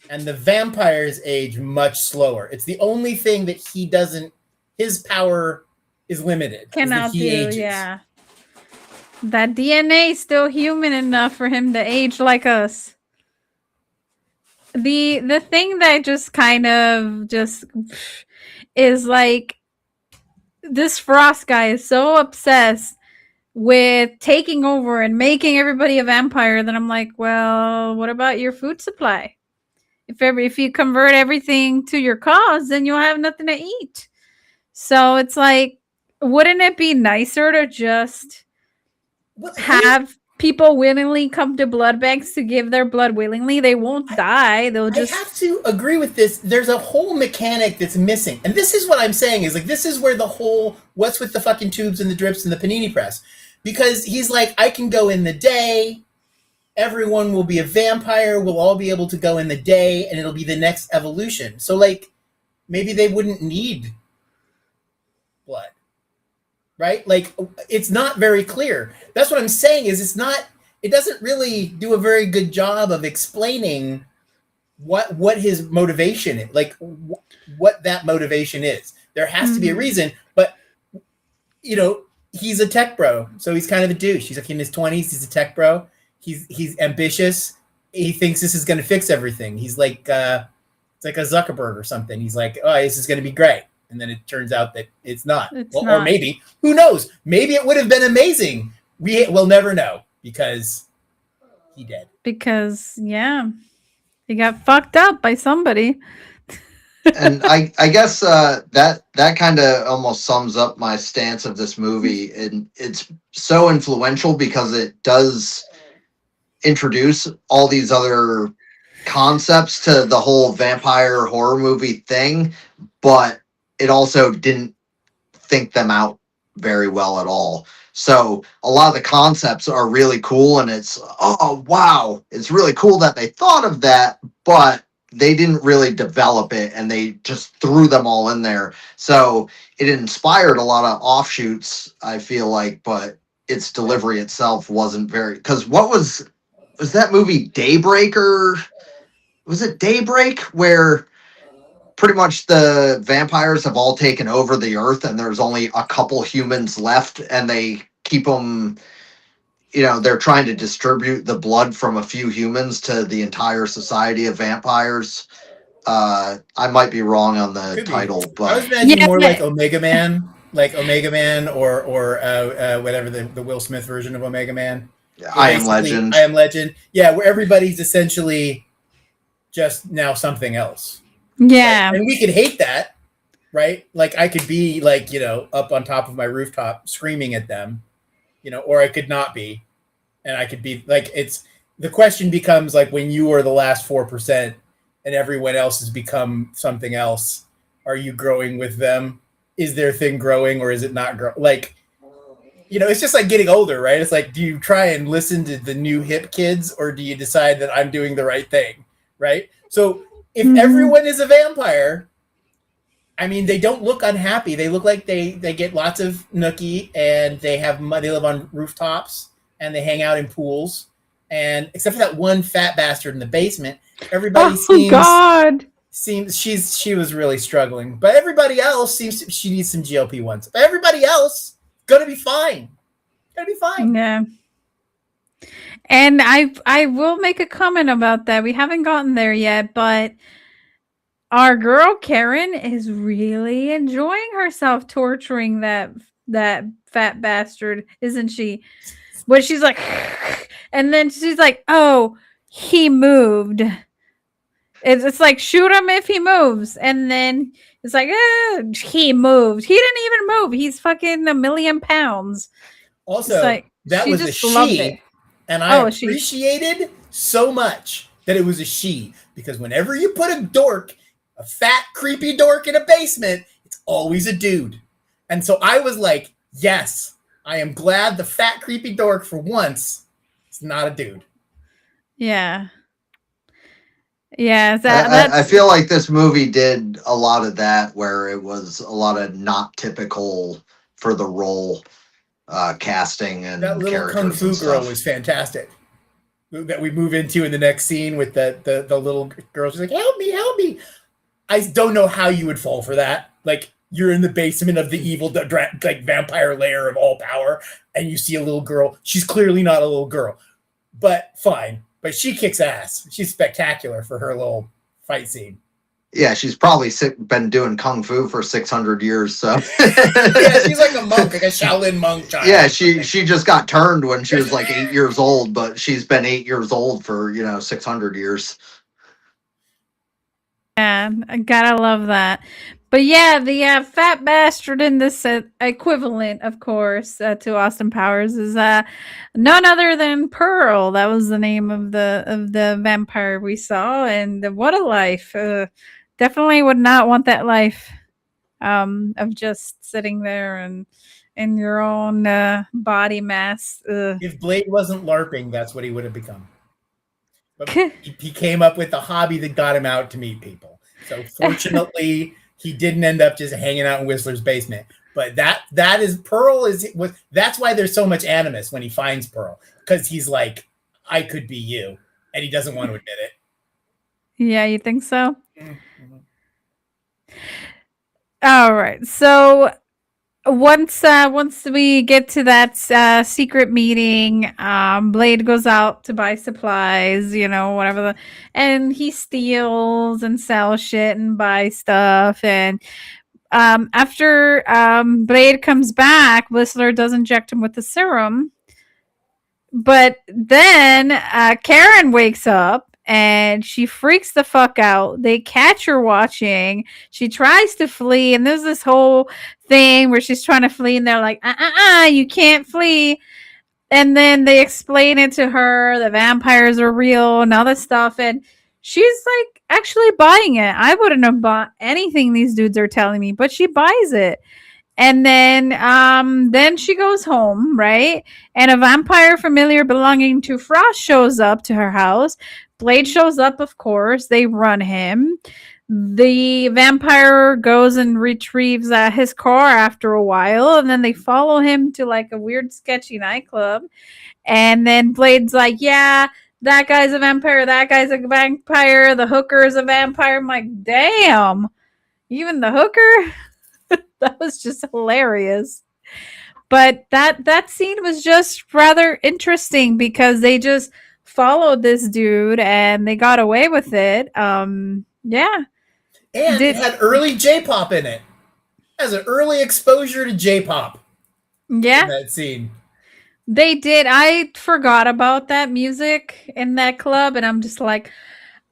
And the vampires age much slower. It's the only thing that he doesn't, his power is limited. Cannot do, ages. Yeah. That DNA is still human enough for him to age like us. The thing that just kind of just is like, this Frost guy is so obsessed with taking over and making everybody a vampire that I'm like, well, what about your food supply? If you convert everything to your cause, then you'll have nothing to eat. So it's like, wouldn't it be nicer to just have people willingly come to blood banks to give their blood willingly? They won't die. They'll just... I have to agree with this. There's a whole mechanic that's missing. And this is what I'm saying is like, this is where the whole, what's with the fucking tubes and the drips and the panini press? Because he's like, I can go in the day. Everyone will be a vampire. We'll all be able to go in the day, and it'll be the next evolution. So, like, maybe they wouldn't need blood, right? Like, it's not very clear. That's what I'm saying is it doesn't really do a very good job of explaining what his motivation is, like, what that motivation is. There has to be a reason, but, you know, he's a tech bro, so he's kind of a douche. He's like in his 20s. He's a tech bro. He's ambitious. He thinks this is going to fix everything. He's like it's like a Zuckerberg or something. He's like, oh, this is going to be great, and then it turns out that it's not. Or maybe, who knows? Maybe it would have been amazing. We'll never know because he did. Because he got fucked up by somebody. And I guess that kind of almost sums up my stance of this movie. And it's so influential because it does introduce all these other concepts to the whole vampire horror movie thing, but it also didn't think them out very well at all. So a lot of the concepts are really cool, and it's, oh, wow, it's really cool that they thought of that, but they didn't really develop it, and they just threw them all in there. So it inspired a lot of offshoots, I feel like, but its delivery itself wasn't very... Because what was that movie Daybreak, or was it Daybreak, where pretty much the vampires have all taken over the earth and there's only a couple humans left, and they keep them, you know, they're trying to distribute the blood from a few humans to the entire society of vampires. I might be wrong on the Could be. title, I was but imagining Yeah, more but- like Omega Man, or whatever the Will Smith version of Omega Man. I Am Basically, Legend. I Am Legend. Yeah, where everybody's essentially just now something else. Yeah. Right? And we could hate that, right? Like I could be like, up on top of my rooftop screaming at them, or I could not be. And I could be like, the question becomes like, when you are the last 4% and everyone else has become something else, are you growing with them? Is their thing growing, or is it not growing? Like, it's just like getting older, right? It's like, do you try and listen to the new hip kids, or do you decide that I'm doing the right thing, right? So if everyone is a vampire, I mean, they don't look unhappy. They look like they get lots of nookie, and they live on rooftops, and they hang out in pools. And except for that one fat bastard in the basement, everybody seems she was really struggling. But everybody else she needs some GLP-1s. But everybody else gonna be fine. Gonna be fine. Yeah. And I will make a comment about that. We haven't gotten there yet, but our girl Karen is really enjoying herself torturing that fat bastard, isn't she? When she's like, and then she's like, "Oh, he moved." It's like, shoot him if he moves, and then it's like, he moved. He didn't even move. He's fucking 1,000,000 pounds. Also, like, that was a she, and I appreciated so much that it was a she, because whenever you put a fat, creepy dork in a basement, it's always a dude. And so I was like, yes, I am glad the fat, creepy dork for once is not a dude. Yeah. Yeah, I feel like this movie did a lot of that, where it was a lot of not typical for the role casting and that little kung fu girl was fantastic. That we move into in the next scene with the little girl. She's like, help me. I don't know how you would fall for that. Like, you're in the basement of the evil like vampire lair of all power, and you see a little girl. She's clearly not a little girl, but fine. But she kicks ass. She's spectacular for her little fight scene. Yeah, she's probably been doing kung fu for 600 years. So yeah, she's like a monk, like a Shaolin monk child. Yeah, she just got turned when she was like 8 years old, but she's been 8 years old for 600 years. Yeah, I gotta love that. But yeah, the fat bastard in this equivalent, of course, to Austin Powers is none other than Pearl. That was the name of the vampire we saw, and what a life! Definitely would not want that life of just sitting there and in your own body mass. If Blade wasn't LARPing, that's what he would have become. But he came up with a hobby that got him out to meet people. So fortunately, he didn't end up just hanging out in Whistler's basement. But that is Pearl that's why there's so much animus when he finds Pearl, because he's like, I could be you, and he doesn't want to admit it. Yeah, you think so? Mm-hmm. All right. So once we get to that secret meeting, Blade goes out to buy supplies, whatever, and he steals and sells shit and buys stuff. And after Blade comes back, Whistler does inject him with the serum. But then Karen wakes up and she freaks the fuck out. They catch her watching. She tries to flee, and there's this whole thing where she's trying to flee, and they're like, you can't flee. And then they explain it to her, the vampires are real and all this stuff, and she's like actually buying it. I wouldn't have bought anything these dudes are telling me, but she buys it. And then she goes home, right? And a vampire familiar belonging to Frost shows up to her house. Blade shows up, of course. They run him. The vampire goes and retrieves his car after a while, and then they follow him to like a weird, sketchy nightclub. And then Blade's like, yeah, that guy's a vampire. That guy's a vampire. The hooker's a vampire. I'm like, damn, even the hooker? That was just hilarious. But that scene was just rather interesting because they just followed this dude and they got away with it. Yeah. And it Did had early J-pop in it. As an early exposure to J-pop in yeah, that scene. they did. I forgot about that music in that club, and I'm just like,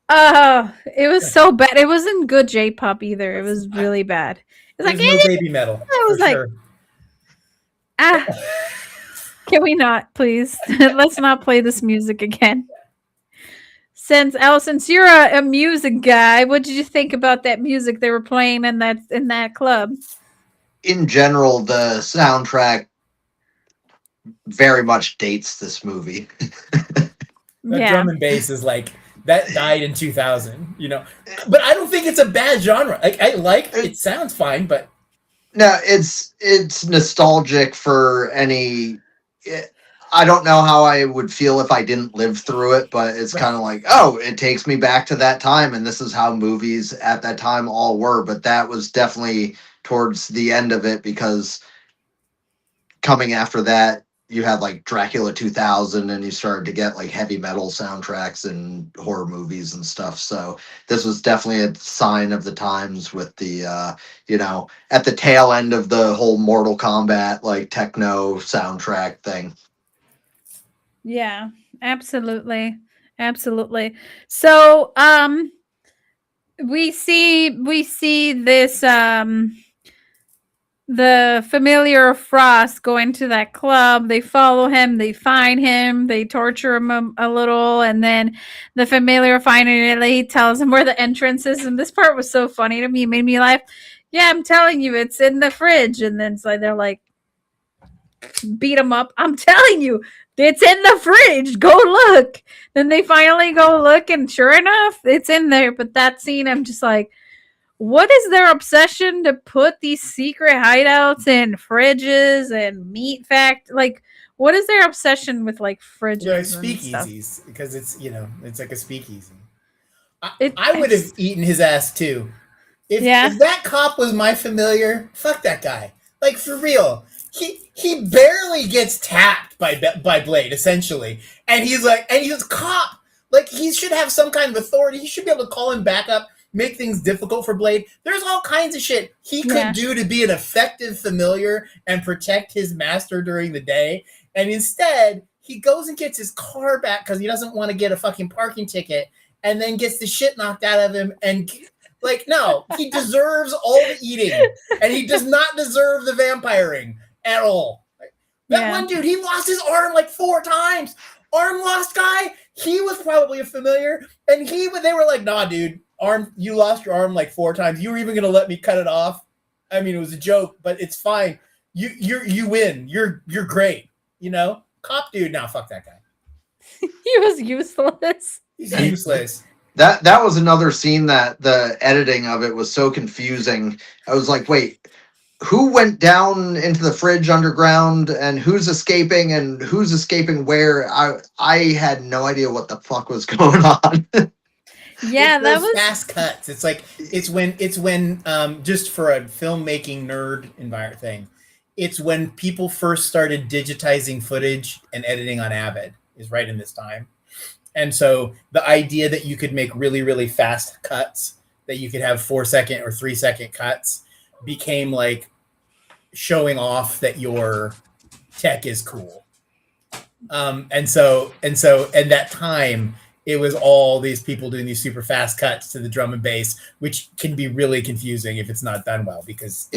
oh, it was so bad. It wasn't good J-pop either. It was really bad. It's like, There's no baby metal I for was like, sure. ah, can we not, please? Let's not play this music again. Since you're a music guy, what did you think about that music they were playing in that club? In general, the soundtrack very much dates this movie. That Yeah, drum and bass is like that died in 2000, But I don't think it's a bad genre. Like I like it sounds fine, but No, it's nostalgic for any. I don't know how I would feel if I didn't live through it, but it's kind of like, oh, it takes me back to that time, and this is how movies at that time all were. But that was definitely towards the end of it, because coming after that, you had like Dracula 2000, and you started to get like heavy metal soundtracks and horror movies and stuff. So this was definitely a sign of the times with the at the tail end of the whole Mortal Kombat like techno soundtrack thing. yeah, absolutely, absolutely. So, we see this the familiar Frost going to that club. They follow him, they find him, they torture him a little, and then the familiar finally tells him where the entrance is. And this part was so funny to me, it made me laugh. Yeah, I'm telling you, it's in the fridge. And then it's like they're like, beat him up. I'm telling you, it's in the fridge. Go look. Then they finally go look, and sure enough, it's in there. But that scene, I'm just like, what is their obsession to put these secret hideouts in fridges and meat like what is their obsession with like fridges and stuff? speakeasies because it's like a speakeasy. It I would have eaten his ass too. yeah, If that cop was my familiar, fuck that guy. Like for real. He barely gets tapped by Blade essentially, and he's a cop. Like he should have some kind of authority. He should be able to call him back up, make things difficult for Blade. There's all kinds of shit he could do to be an effective familiar and protect his master during the day. And instead, he goes and gets his car back because he doesn't want to get a fucking parking ticket, and then gets the shit knocked out of him. And like, no, he deserves all the eating, and he does not deserve the vampiring at all. That one dude, he lost his arm like 4 times. Arm lost guy, he was probably a familiar, and they were like, nah, dude, you lost your arm like 4 times. You were even gonna let me cut it off. I mean, it was a joke, but it's fine. You win. You're great. Cop dude. Now fuck that guy. he was useless. He's useless. That was another scene that the editing of it was so confusing. I was like, wait, who went down into the fridge underground, and who's escaping where? I had no idea what the fuck was going on. Yeah, that was fast cuts. It's when just for a filmmaking nerd environment thing, it's when people first started digitizing footage and editing on Avid is right in this time. And so the idea that you could make really, really fast cuts, that you could have 4-second or 3-second cuts, became like showing off that your tech is cool. And that time, it was all these people doing these super fast cuts to the drum and bass, which can be really confusing if it's not done well. Because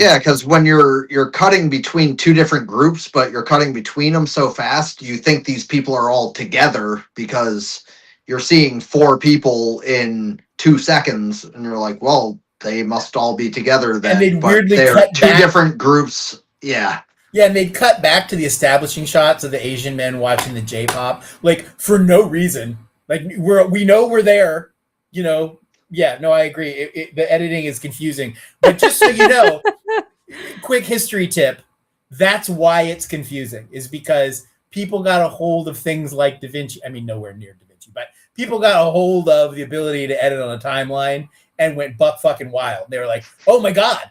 when you're cutting between 2 different groups, but you're cutting between them so fast, you think these people are all together because you're seeing 4 people in 2 seconds, and you're like, well, they must all be together then. And they'd but weirdly they're cut 2 back. different groups. Yeah. Yeah, and they'd cut back to the establishing shots of the Asian men watching the J-pop, like for no reason. Like we know we're there, Yeah, no, I agree. The editing is confusing, but just so you know, quick history tip: that's why it's confusing. Is because people got a hold of things like Da Vinci. I mean, nowhere near Da Vinci, but people got a hold of the ability to edit on a timeline and went buck fucking wild. They were like, "Oh my god,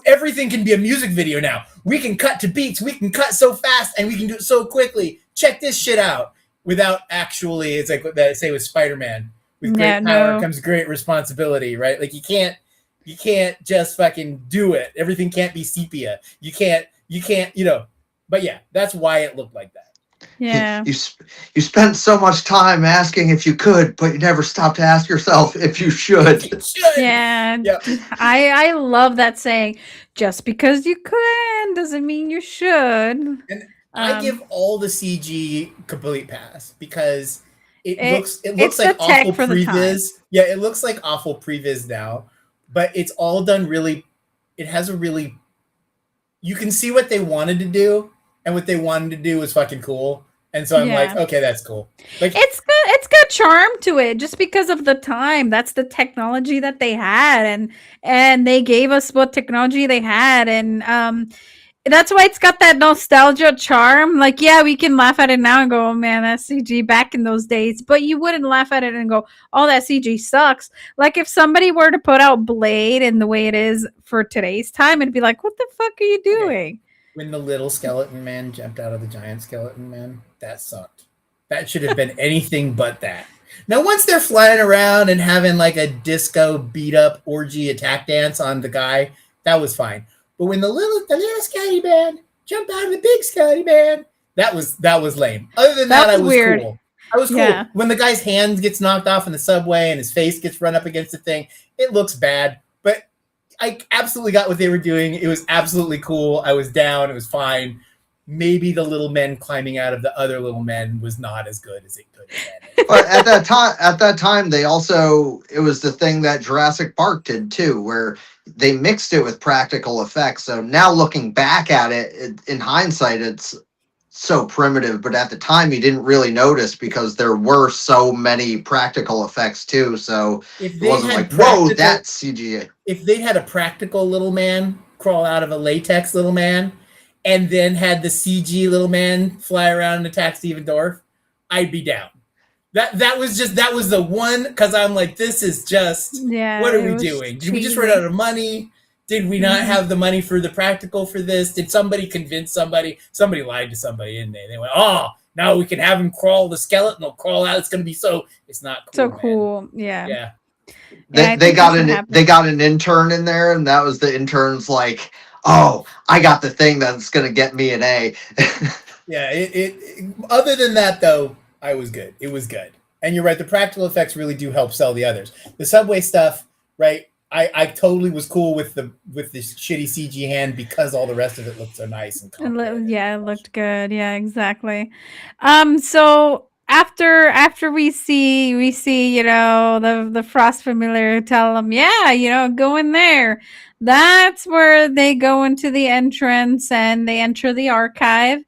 everything can be a music video now. We can cut to beats. We can cut so fast, and we can do it so quickly. Check this shit out." Without actually, it's like what they say with Spider-Man. With great power comes great responsibility, right? Like you can't You can't just fucking do it. Everything can't be sepia. You can't, but yeah, that's why it looked like that. Yeah. You spent so much time asking if you could, but you never stopped to ask yourself if you should. Yeah. Yep. I love that saying. Just because you can doesn't mean you should. And I give all the CG complete pass because it looks it's like the tech awful for the time. previs. Yeah, it looks like awful previs now, but it's all done really. It has a really. You can see what they wanted to do, and what they wanted to do was fucking cool. And so I'm like, okay, that's cool. Like it's good. It's got charm to it, just because of the time. That's the technology that they had, and they gave us what technology they had, and that's why it's got that nostalgia charm. Like, yeah, we can laugh at it now and go, oh man, that's CG back in those days. But you wouldn't laugh at it and go, oh, that CG sucks. Like, if somebody were to put out Blade in the way it is for today's time, it'd be like, what the fuck are you doing? When the little skeleton man jumped out of the giant skeleton man, that sucked. That should have been anything but that. Now, once they're flying around and having like a disco beat up orgy attack dance on the guy, that was fine. But when the little Scotty man jumped out of the big Scotty man, that was lame. Other than that, I was weird. Cool. I was cool. Yeah. When the guy's hand gets knocked off in the subway and his face gets run up against the thing, it looks bad. But I absolutely got what they were doing. It was absolutely cool. I was down. It was fine. Maybe the little men climbing out of the other little men was not as good as it could have been. But at that time, they also, it was the thing that Jurassic Park did too, where they mixed it with practical effects. So now looking back at it, in hindsight, it's so primitive. But at the time, you didn't really notice because there were so many practical effects too. So it wasn't like, whoa, that's CGI. If they had a practical little man crawl out of a latex little man, and then had the CG little man fly around and attack Steven Dorff, I'd be down. That was the one, because I'm like, this is just, what are we doing? Did we just run out of money? Did we not have the money for the practical for this? Did somebody convince somebody? Somebody lied to somebody, didn't they? They went, oh, now we can have him crawl, the skeleton will crawl out. It's going to be it's not cool. So cool. Yeah. Yeah. They got an intern in there, and that was the intern's like, oh, I got the thing that's going to get me an A. Yeah, it other than that, though, I was good. It was good. And you're right, the practical effects really do help sell the others. The subway stuff, right, I totally was cool with the shitty CG hand because all the rest of it looked so nice and complicated. Yeah, it looked good. Yeah, exactly. So after we see, the Frost familiar tell them, yeah, go in there. That's where they go into the entrance and they enter the archive.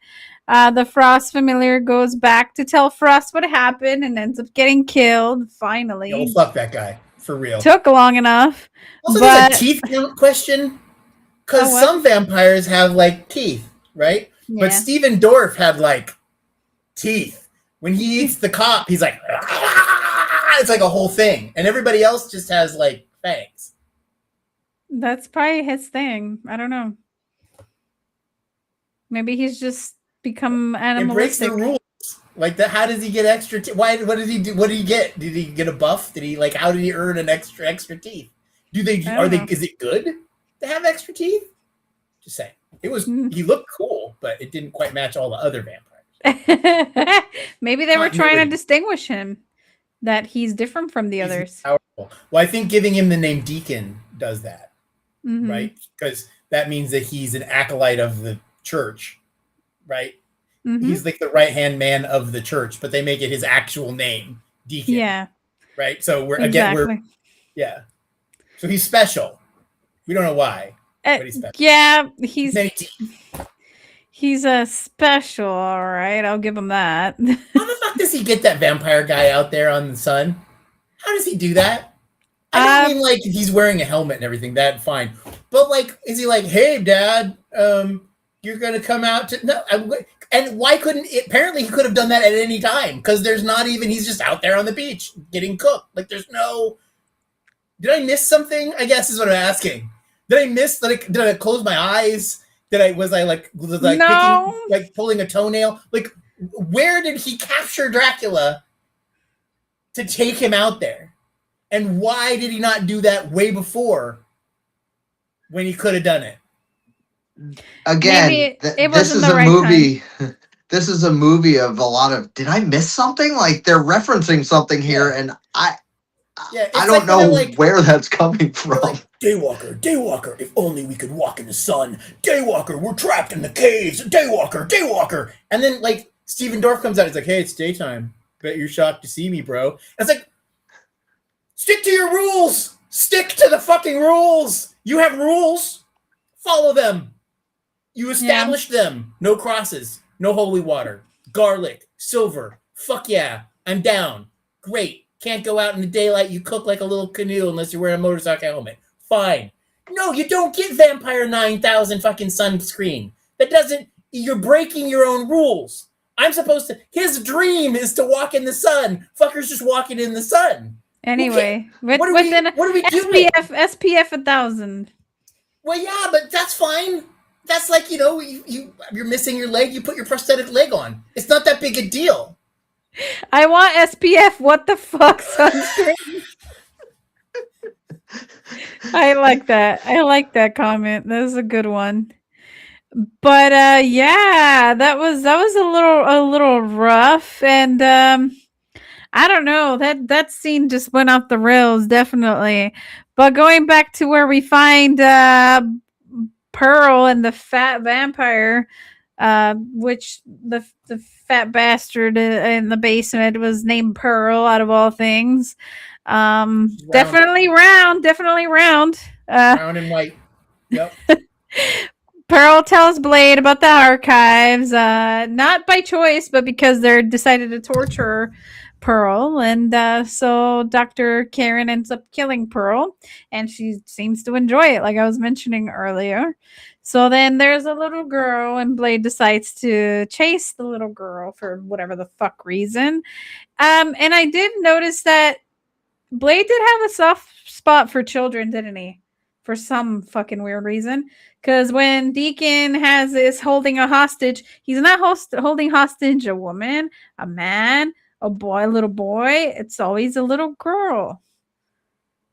The Frost familiar goes back to tell Frost what happened and ends up getting killed. Finally, oh, fuck that guy, for real. Took long enough. Also, there's a teeth count question, because some vampires have like teeth, right? Yeah. But Steven Dorff had like teeth. When he eats the cop, he's like, ah! It's like a whole thing, and everybody else just has like fangs. That's probably his thing. I don't know. Maybe he's just become animalistic. It breaks the rules. Like that. How does he get extra teeth? What does he do? What did he get? Did he get a buff? Did he how did he earn an extra teeth? Is it good to have extra teeth? Just saying. It was. He looked cool, but it didn't quite match all the other vampires. Maybe they were trying to distinguish him, that he's different from the others. Powerful. Well, I think giving him the name Deacon does that, right? Because that means that he's an acolyte of the church, right? Mm-hmm. He's like the right-hand man of the church, but they make it his actual name, Deacon. Yeah. Right? So yeah. So he's special. We don't know why, but he's special. Yeah, he's a special, all right. I'll give him that. How the fuck does he get that vampire guy out there on the sun? How does he do that? I don't mean like he's wearing a helmet and everything, that fine. But like, is he like, hey, Dad, you're going to come out to... No, and why couldn't... Apparently, he could have done that at any time, because there's not even... He's just out there on the beach getting cooked. Like, there's no... Did I miss something? I guess is what I'm asking. Did I miss... Did I close my eyes? Was I no. Picking, pulling a toenail? Like, where did he capture Dracula to take him out there? And why did he not do that way before? when he could have done it. Again, it this wasn't is the a right movie. This is a movie of a lot of. Did I miss something? Like they're referencing something here, and I it's don't like when know they're like, where that's coming from. they're like, Daywalker, Daywalker, if only we could walk in the sun. Daywalker, we're trapped in the caves. Daywalker, Daywalker. And then like Steven Dorff comes out, he's like, hey, it's daytime. Bet you're shocked to see me, bro. And it's like, stick to your rules. Stick to the fucking rules. You have rules. Follow them. You established them. No crosses. No holy water. Garlic. Silver. Fuck yeah. I'm down. Great. Can't go out in the daylight. You cook like a little canoe unless you're wearing a motorcycle helmet. Fine. No, you don't get Vampire 9000 fucking sunscreen. That doesn't... You're breaking your own rules. I'm supposed to... His dream is to walk in the sun. Fucker's just walking in the sun. Anyway, what are we doing? SPF 1000. Well, yeah, but that's fine. That's like, you're missing your leg. You put your prosthetic leg on. It's not that big a deal. I want SPF. What the fuck sunscreen? I like that. I like that comment. That was a good one. But yeah, that was a little rough, and I don't know, that scene just went off the rails, definitely. But going back to where we find Pearl and the fat vampire, which the fat bastard in the basement was named Pearl out of all things. Definitely round. Round and white. Yep. Pearl tells Blade about the archives, not by choice, but because they're decided to torture Pearl, and so Dr. Karen ends up killing Pearl, and she seems to enjoy it, like I was mentioning earlier. So then there's a little girl, and Blade decides to chase the little girl for whatever the fuck reason. And I did notice that Blade did have a soft spot for children, didn't he? For some fucking weird reason. Because when Deacon is holding a hostage, he's not holding hostage a woman, a man, a boy, a little boy. It's always a little girl.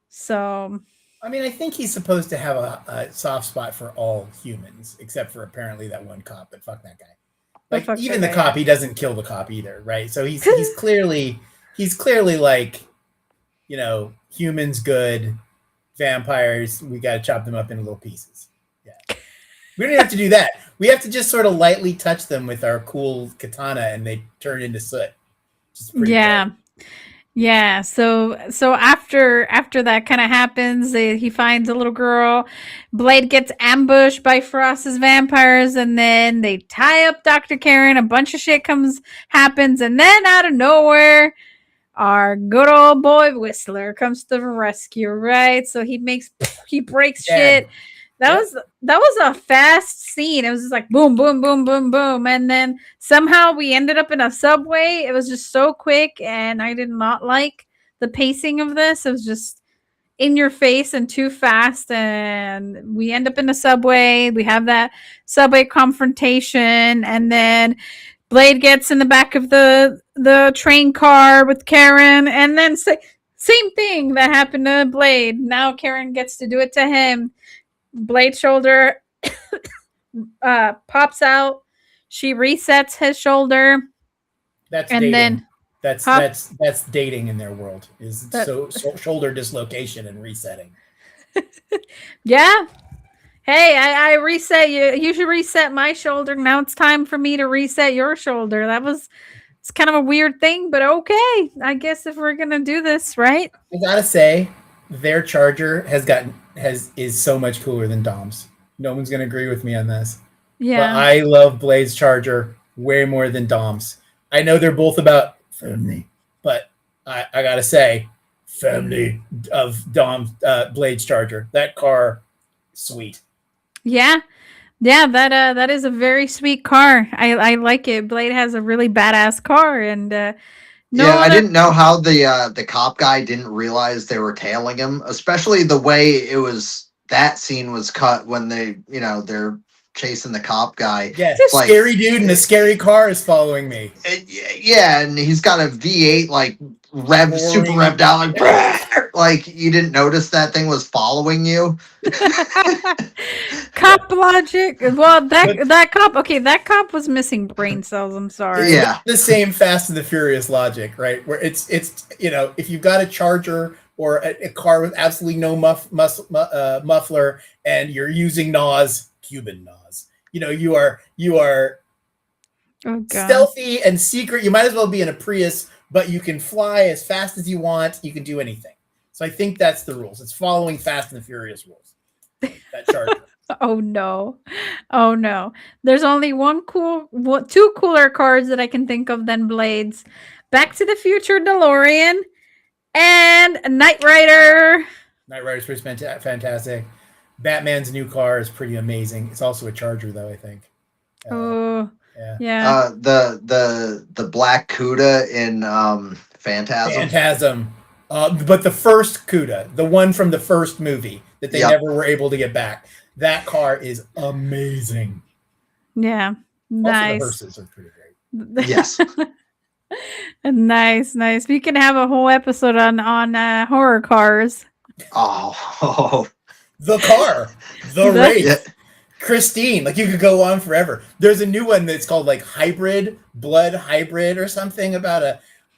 So, I mean, I think he's supposed to have a soft spot for all humans, except for apparently that one cop. But fuck that guy. Like even the cop, he doesn't kill the cop either, right? So he's clearly like, humans good, vampires. We got to chop them up into little pieces. Yeah, we don't have to do that. We have to just sort of lightly touch them with our cool katana, and they turn into soot. Yeah. Cool. Yeah, so after that kind of happens, he finds a little girl. Blade gets ambushed by Frost's vampires, and then they tie up Dr. Karen. A bunch of shit happens, and then out of nowhere, our good old boy Whistler comes to the rescue. Right, so he breaks shit. That was a fast scene. It was just like boom, boom, boom, boom, boom. And then somehow we ended up in a subway. It was just so quick, and I did not like the pacing of this. It was just in your face and too fast. And we end up in a subway. We have that subway confrontation, and then Blade gets in the back of the train car with Karen, and then same thing that happened to Blade. Now Karen gets to do it to him. Blade's shoulder pops out. She resets his shoulder. That's and dating. Then that's dating in their world. Is so shoulder dislocation and resetting. Yeah. Hey, I reset you. You should reset my shoulder. Now it's time for me to reset your shoulder. It's kind of a weird thing, but okay. I guess if we're gonna do this, right? I gotta say, their charger is so much cooler than Dom's. No one's gonna agree with me on this. Yeah. But I love Blade's charger way more than Dom's. I know they're both about family, but I gotta say, family of Dom's Blade's charger. That car, sweet. Yeah. That is a very sweet car. I like it. Blade has a really badass car, and I didn't know how the cop guy didn't realize they were tailing him, especially the way that scene was cut when they're chasing the cop guy. Yeah, scary dude in a scary car is following me. And he's got a V8 like super revved out, Like you didn't notice that thing was following you? Cop logic. Well, that But that cop. Okay, that cop was missing brain cells. I'm it's sorry. not Yeah. the same Fast and the Furious logic, right? Where it's if you've got a Charger or a car with absolutely no muffler and you're using NOS, Cuban NOS, you are Oh god. stealthy and secret. You might as well be in a Prius, but you can fly as fast as you want. You can do anything. So I think that's the rules. It's following Fast and the Furious rules. That Charger. Oh no. Oh no. There's only two cooler cars that I can think of than Blades. Back to the Future DeLorean and Knight Rider. Knight Rider's pretty fantastic. Batman's new car is pretty amazing. It's also a Charger, though. I think. Oh, Yeah. yeah. The black Cuda in Phantasm. Phantasm. But the first Cuda, the one from the first movie that they Yep. never were able to get back, that car is amazing. Yeah. Also, the Nice. hearses are pretty great. Yes. Nice. We can have a whole episode on horror cars. Oh. The car, the The- Wraith, Yeah. Christine. Like you could go on forever. There's a new one that's called like Blood Hybrid or something about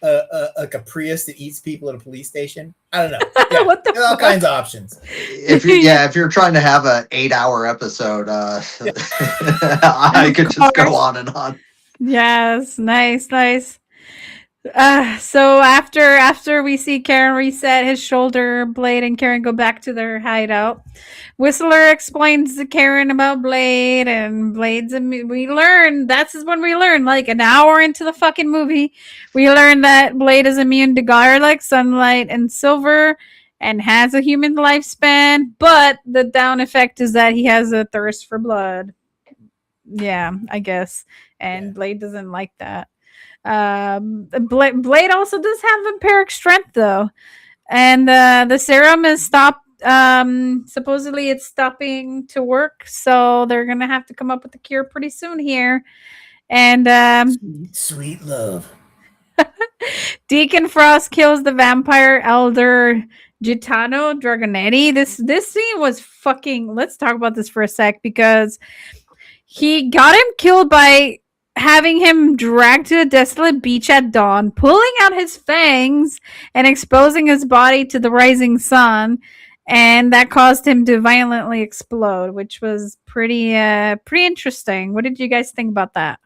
like a Prius that eats people at a police station. I don't know. Yeah, What the there's all fuck? kinds of options. If you're trying to have a 8-hour episode, I could just go on and on. Yes, nice. So after we see Karen reset his shoulder blade and Karen go back to their hideout, Whistler explains to Karen about Blade and Blade's. We learn when we learn, like an hour into the fucking movie, we learn that Blade is immune to garlic, sunlight, and silver, and has a human lifespan. But the down effect is that he has a thirst for blood. Yeah, I guess, and Yeah. Blade doesn't like that. Blade also does have vampiric strength though, and the serum is stopped. Supposedly it's stopping to work, so they're gonna have to come up with a cure pretty soon here. And Sweet love. Deacon Frost kills the vampire elder Gitano Dragonetti. This scene was fucking. Let's talk about this for a sec because he got him killed by having him dragged to a desolate beach at dawn, pulling out his fangs and exposing his body to the rising sun, and that caused him to violently explode, which was pretty interesting. What did you guys think about that?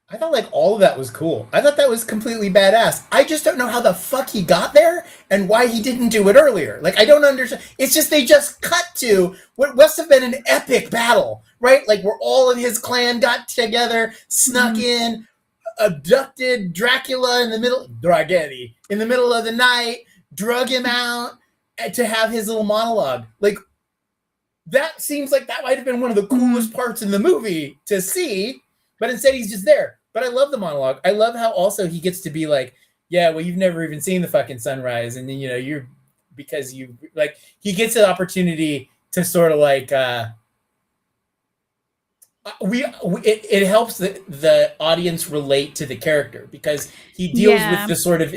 I thought like all of that was cool. I thought that was completely badass. I just don't know how the fuck he got there and why he didn't do it earlier. Like I don't understand. It's just they just cut to what must have been an epic battle, right? Like where all of his clan got together, snuck in, abducted Dracula in the middle of the night, drug him out to have his little monologue. Like that seems like that might have been one of the coolest parts in the movie to see. But instead, he's just there. But I love the monologue. I love how also he gets to be like, yeah, well, you've never even seen the fucking sunrise. And then, because you, like, he gets an opportunity to sort of like, it helps the audience relate to the character because he deals with the sort of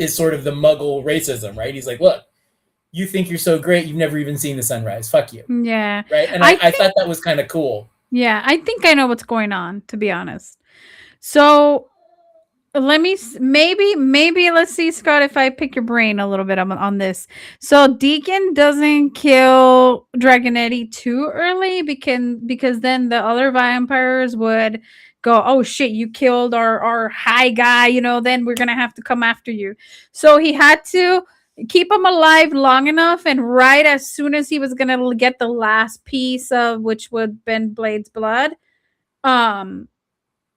the muggle racism, right? He's like, look, you think you're so great. You've never even seen the sunrise. Fuck you. Yeah. Right. And I thought that was kind of cool. Yeah, I think I know what's going on, to be honest. So let me maybe let's see, Scott, if I pick your brain a little bit on this. So Deacon doesn't kill Dragonetti too early because then the other vampires would go, oh shit, you killed our high guy, then we're gonna have to come after you. So he had to keep him alive long enough, and right as soon as he was gonna get the last piece of which would have been Blade's blood,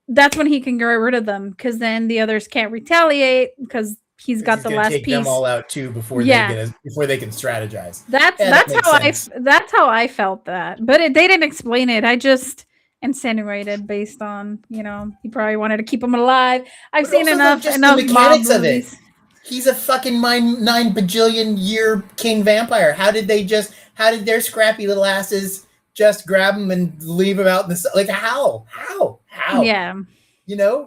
that's when he can get rid of them because then the others can't retaliate because he's got the last take piece. Them all out too before they can strategize. That's how I felt that, but they didn't explain it. I just insinuated based on he probably wanted to keep him alive. I've seen enough the mechanics of it. movies. He's a fucking 9 bajillion year king vampire. How did their scrappy little asses just grab him and leave him out in the sun? Like how? Yeah.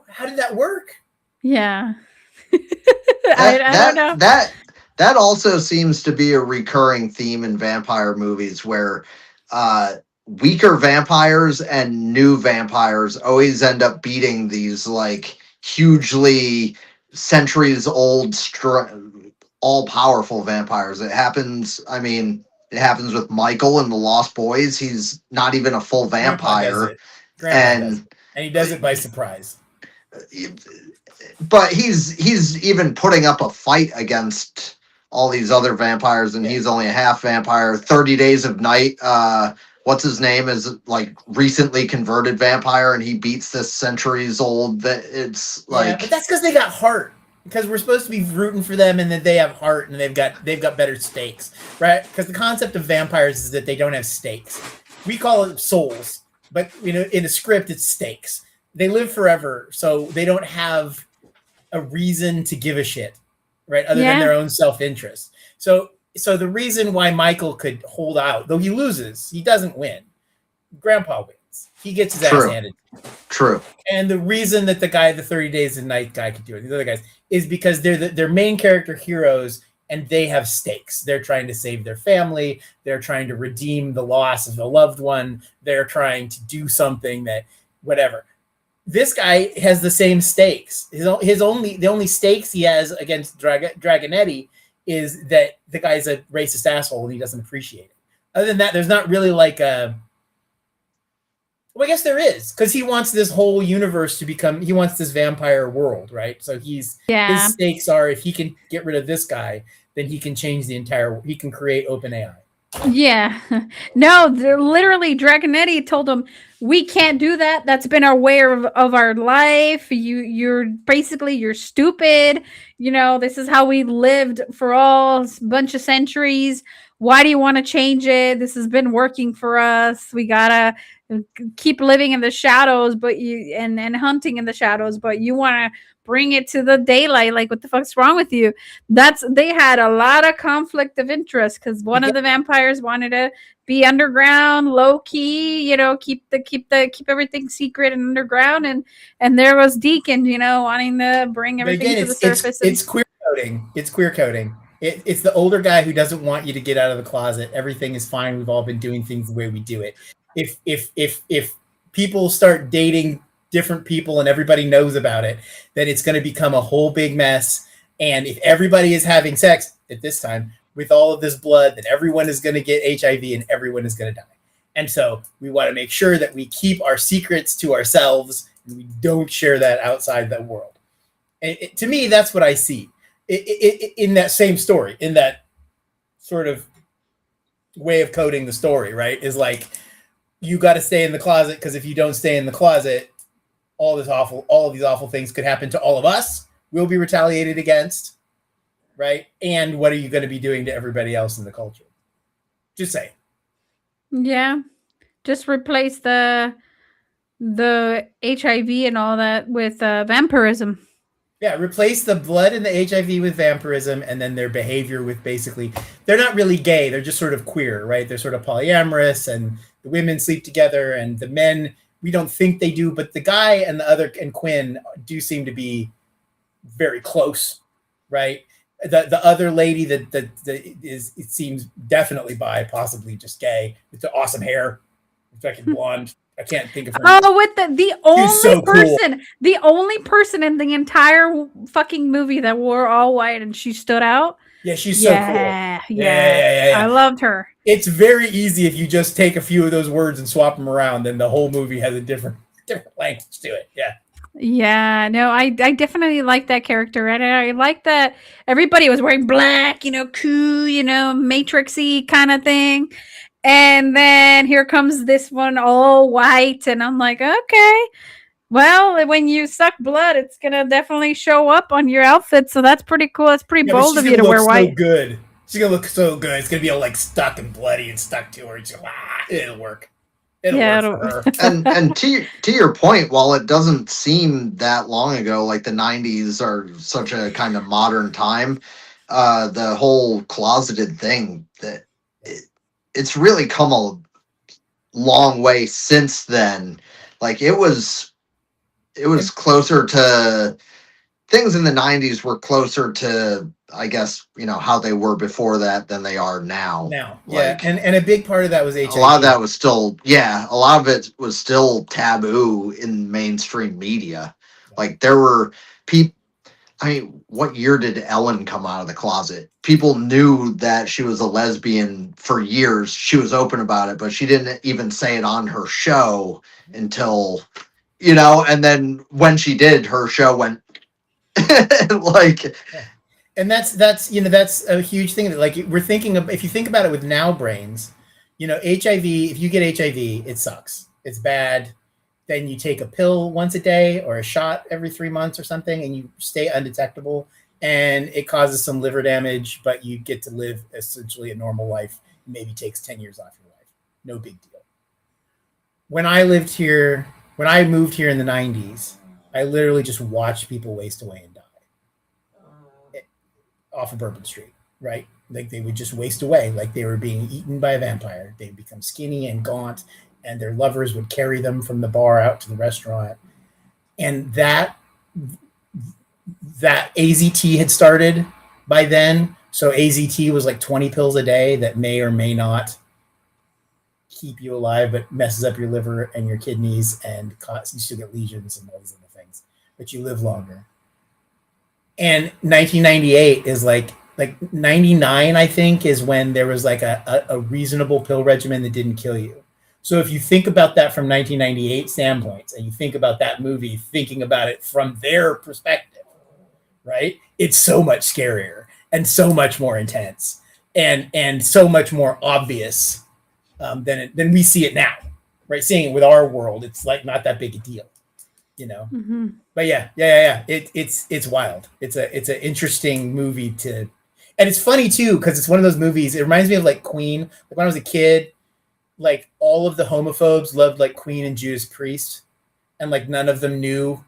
How did that work? Yeah. I don't know. That also seems to be a recurring theme in vampire movies where weaker vampires and new vampires always end up beating these like hugely centuries old all powerful vampires. It happens, I mean, it happens with Michael in The Lost Boys. He's not even a full Grandpa does vampire it. Grandpa does it. and And he does it by surprise. but he's even putting up a fight against all these other vampires, and he's only a half vampire. 30 Days of Night, what's his name, is like recently converted vampire, and he beats this centuries old. That it's like, yeah, but that's because they got heart. Because we're supposed to be rooting for them, and that they have heart, and they've got better stakes, right? Because the concept of vampires is that they don't have stakes. We call it souls, but in a script, it's stakes. They live forever, so they don't have a reason to give a shit, right? Other than their own self-interest. So the reason why Michael could hold out, though he loses, he doesn't win. Grandpa wins. He gets his ass handed. True. And the reason that the 30 Days of Night guy could do it, these other guys, is because they're main character heroes, and they have stakes. They're trying to save their family. They're trying to redeem the loss of a loved one. They're trying to do something that, whatever. This guy has the same stakes. The only stakes he has against Dragonetti is that the guy's a racist asshole and he doesn't appreciate it. Other than that, there's not really like a. Well, I guess there is, because he wants this whole universe to become. He wants this vampire world, right? So his stakes are, if he can get rid of this guy, then he can change the entire. He can create OpenAI. Yeah. No, literally Dragonetti told him, we can't do that. That's been our way of our life. You're stupid. This is how we lived for a bunch of centuries. Why do you want to change it? This has been working for us. We gotta keep living in the shadows, but and hunting in the shadows, but you want to bring it to the daylight. Like, what the fuck's wrong with you? They had a lot of conflict of interest, because one of the vampires wanted to be underground, low key, keep everything secret and underground, and there was Deacon, wanting to bring everything to the surface. It's queer coding. It's queer coding. It's the older guy who doesn't want you to get out of the closet. Everything is fine. We've all been doing things the way we do it. If people start dating different people and everybody knows about it, then it's going to become a whole big mess. And if everybody is having sex at this time with all of this blood, then everyone is going to get HIV and everyone is going to die. And so we want to make sure that we keep our secrets to ourselves and we don't share that outside the world. And to me, that's what I see in that same story, in that sort of way of coding the story, right? Is like, you got to stay in the closet, because if you don't stay in the closet, all of these awful things could happen to all of us. We'll be retaliated against, right? And what are you going to be doing to everybody else in the culture? Just saying. Yeah, just replace the HIV and all that with vampirism. Yeah, replace the blood and the HIV with vampirism, and then their behavior with basically, they're not really gay, they're just sort of queer, right? They're sort of polyamorous, and the women sleep together, and the men, we don't think they do, but the guy and Quinn do seem to be very close, right? The other lady that is, it seems definitely bi, possibly just gay, with the awesome hair, fucking blonde. I can't think of her. Oh, with the only person, cool. The only person in the entire fucking movie that wore all white, and she stood out. Yeah, she's so cool. Yeah. I loved her. It's very easy if you just take a few of those words and swap them around, then the whole movie has a different language to it. Yeah. Yeah, no, I definitely like that character, and I like that everybody was wearing black, cool, matrixy kind of thing. And then here comes this one all white, and I'm like, okay, well, when you suck blood, it's gonna definitely show up on your outfit, so that's pretty cool. It's pretty bold of you to wear white. So good. She's gonna look so good. It's gonna be all like stuck and bloody and stuck to her. It'll work. It'll work for her. and to your point, while it doesn't seem that long ago, like the 90s are such a kind of modern time, the whole closeted thing, that it's really come a long way since then. Like it was closer to things in the 90s were closer to, I guess, how they were before that than they are now. Yeah. And a big part of that was HIV. A lot of that was still, a lot of it was still taboo in mainstream media. Like there were people, I mean, what year did Ellen come out of the closet? People knew that she was a lesbian for years. She was open about it, but she didn't even say it on her show until, and then when she did, her show went like, and that's a huge thing that, like, we're thinking of. If you think about it with now brains, HIV, if you get HIV, it sucks, it's bad. Then you take a pill once a day or a shot every 3 months or something, and you stay undetectable, and it causes some liver damage, but you get to live essentially a normal life. Maybe takes 10 years off your life. No big deal. When I moved here in the 90s, I literally just watched people waste away and die off of Bourbon Street, right? Like they would just waste away, like they were being eaten by a vampire. They'd become skinny and gaunt, and their lovers would carry them from the bar out to the restaurant. And that AZT had started by then. So AZT was like 20 pills a day that may or may not keep you alive, but messes up your liver and your kidneys, and you still get lesions and all these other things, but you live longer. And 1998 is like 99, I think, is when there was like a reasonable pill regimen that didn't kill you. So if you think about that from 1998 standpoints, and you think about that movie, thinking about it from their perspective, right? It's so much scarier and so much more intense and so much more obvious than we see it now, right? Seeing it with our world, it's like not that big a deal, Mm-hmm. But yeah. It's wild. It's an interesting movie and it's funny too, because it's one of those movies. It reminds me of like Queen. Like when I was a kid, like all of the homophobes loved like Queen and Judas Priest, and like none of them knew,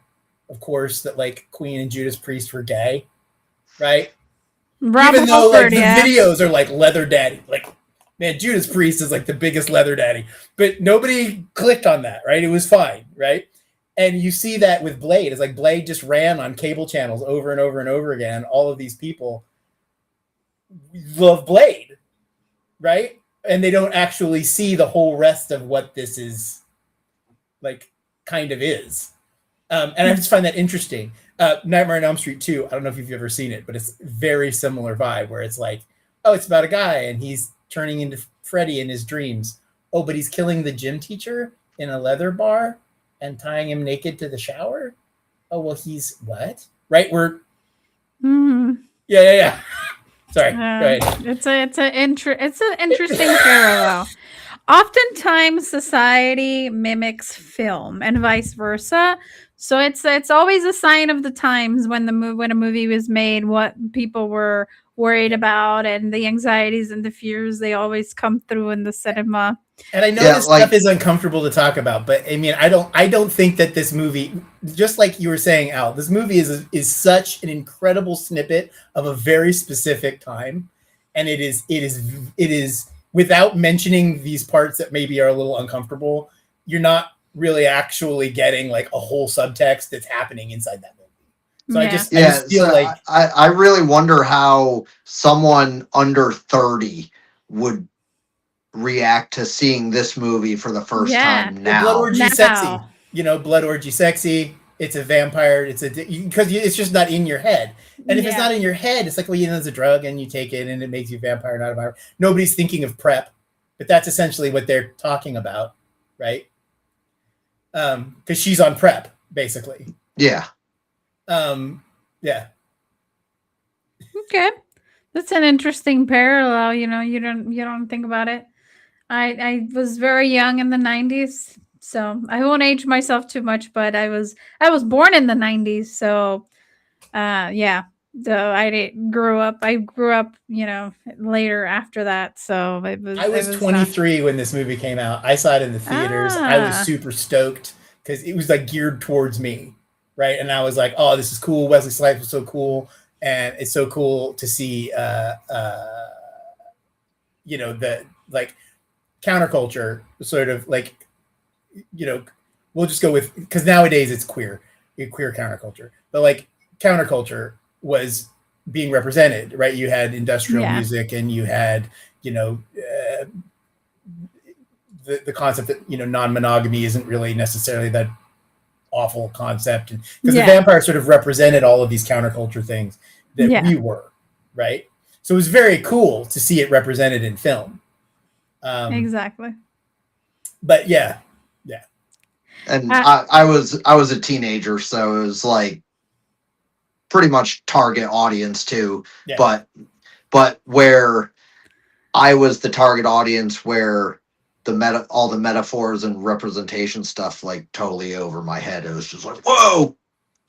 of course, that like Queen and Judas Priest were gay, right? Even though like the videos are like leather daddy, like, man, Judas Priest is like the biggest leather daddy, but nobody clicked on that, right? It was fine, right? And you see that with Blade. It's like Blade just ran on cable channels over and over and over again. All of these people love Blade, right? And they don't actually see the whole rest of what this is, like, kind of is. And I just find that interesting. Nightmare on Elm Street 2, I don't know if you've ever seen it, but it's a very similar vibe where it's like, oh, it's about a guy and he's turning into Freddy in his dreams. Oh, but he's killing the gym teacher in a leather bar and tying him naked to the shower. Oh, well, he's what? Right? We're yeah. Sorry. Go ahead. It's an interesting parallel. Oftentimes, society mimics film, and vice versa. So it's always a sign of the times when when a movie was made, what people were worried about, and the anxieties and the fears. They always come through in the cinema. And I know this stuff is uncomfortable to talk about, but I mean, I don't think that this movie, just like you were saying, Al, this movie is such an incredible snippet of a very specific time, and it is without mentioning these parts that maybe are a little uncomfortable, you're not really actually getting like a whole subtext that's happening inside that movie. So I just feel like I really wonder how someone under 30 would react to seeing this movie for the first time now. Blood Orgy Sexy. Blood Orgy Sexy. It's a vampire. Because it's just not in your head. And if it's not in your head, it's like, well, it's a drug and you take it and it makes you a vampire, not a vampire. Nobody's thinking of PrEP, but that's essentially what they're talking about, right? Because she's on PrEP, basically. Yeah. Yeah. Okay. That's an interesting parallel. You don't think about it. I was very young in the 90s, so I won't age myself too much, but I was born in the 90s, so yeah. So I grew up, later after that, so I was 23 when this movie came out. I saw it in the theaters. I was super stoked because it was like geared towards me, right? And I was like, oh, this is cool. Wesley Snipes was so cool, and it's so cool to see the like counterculture sort of like, we'll just go with, because nowadays it's queer counterculture, but like counterculture was being represented, right? You had industrial Yeah. music, and you had, the concept that non-monogamy isn't really necessarily that awful concept, and because the vampire sort of represented all of these counterculture things that we were, right? So it was very cool to see it represented in film. Exactly. But yeah. And I was a teenager, so it was like pretty much target audience too. Yeah. But where I was the target audience, where all the metaphors and representation stuff like totally over my head. It was just like, whoa,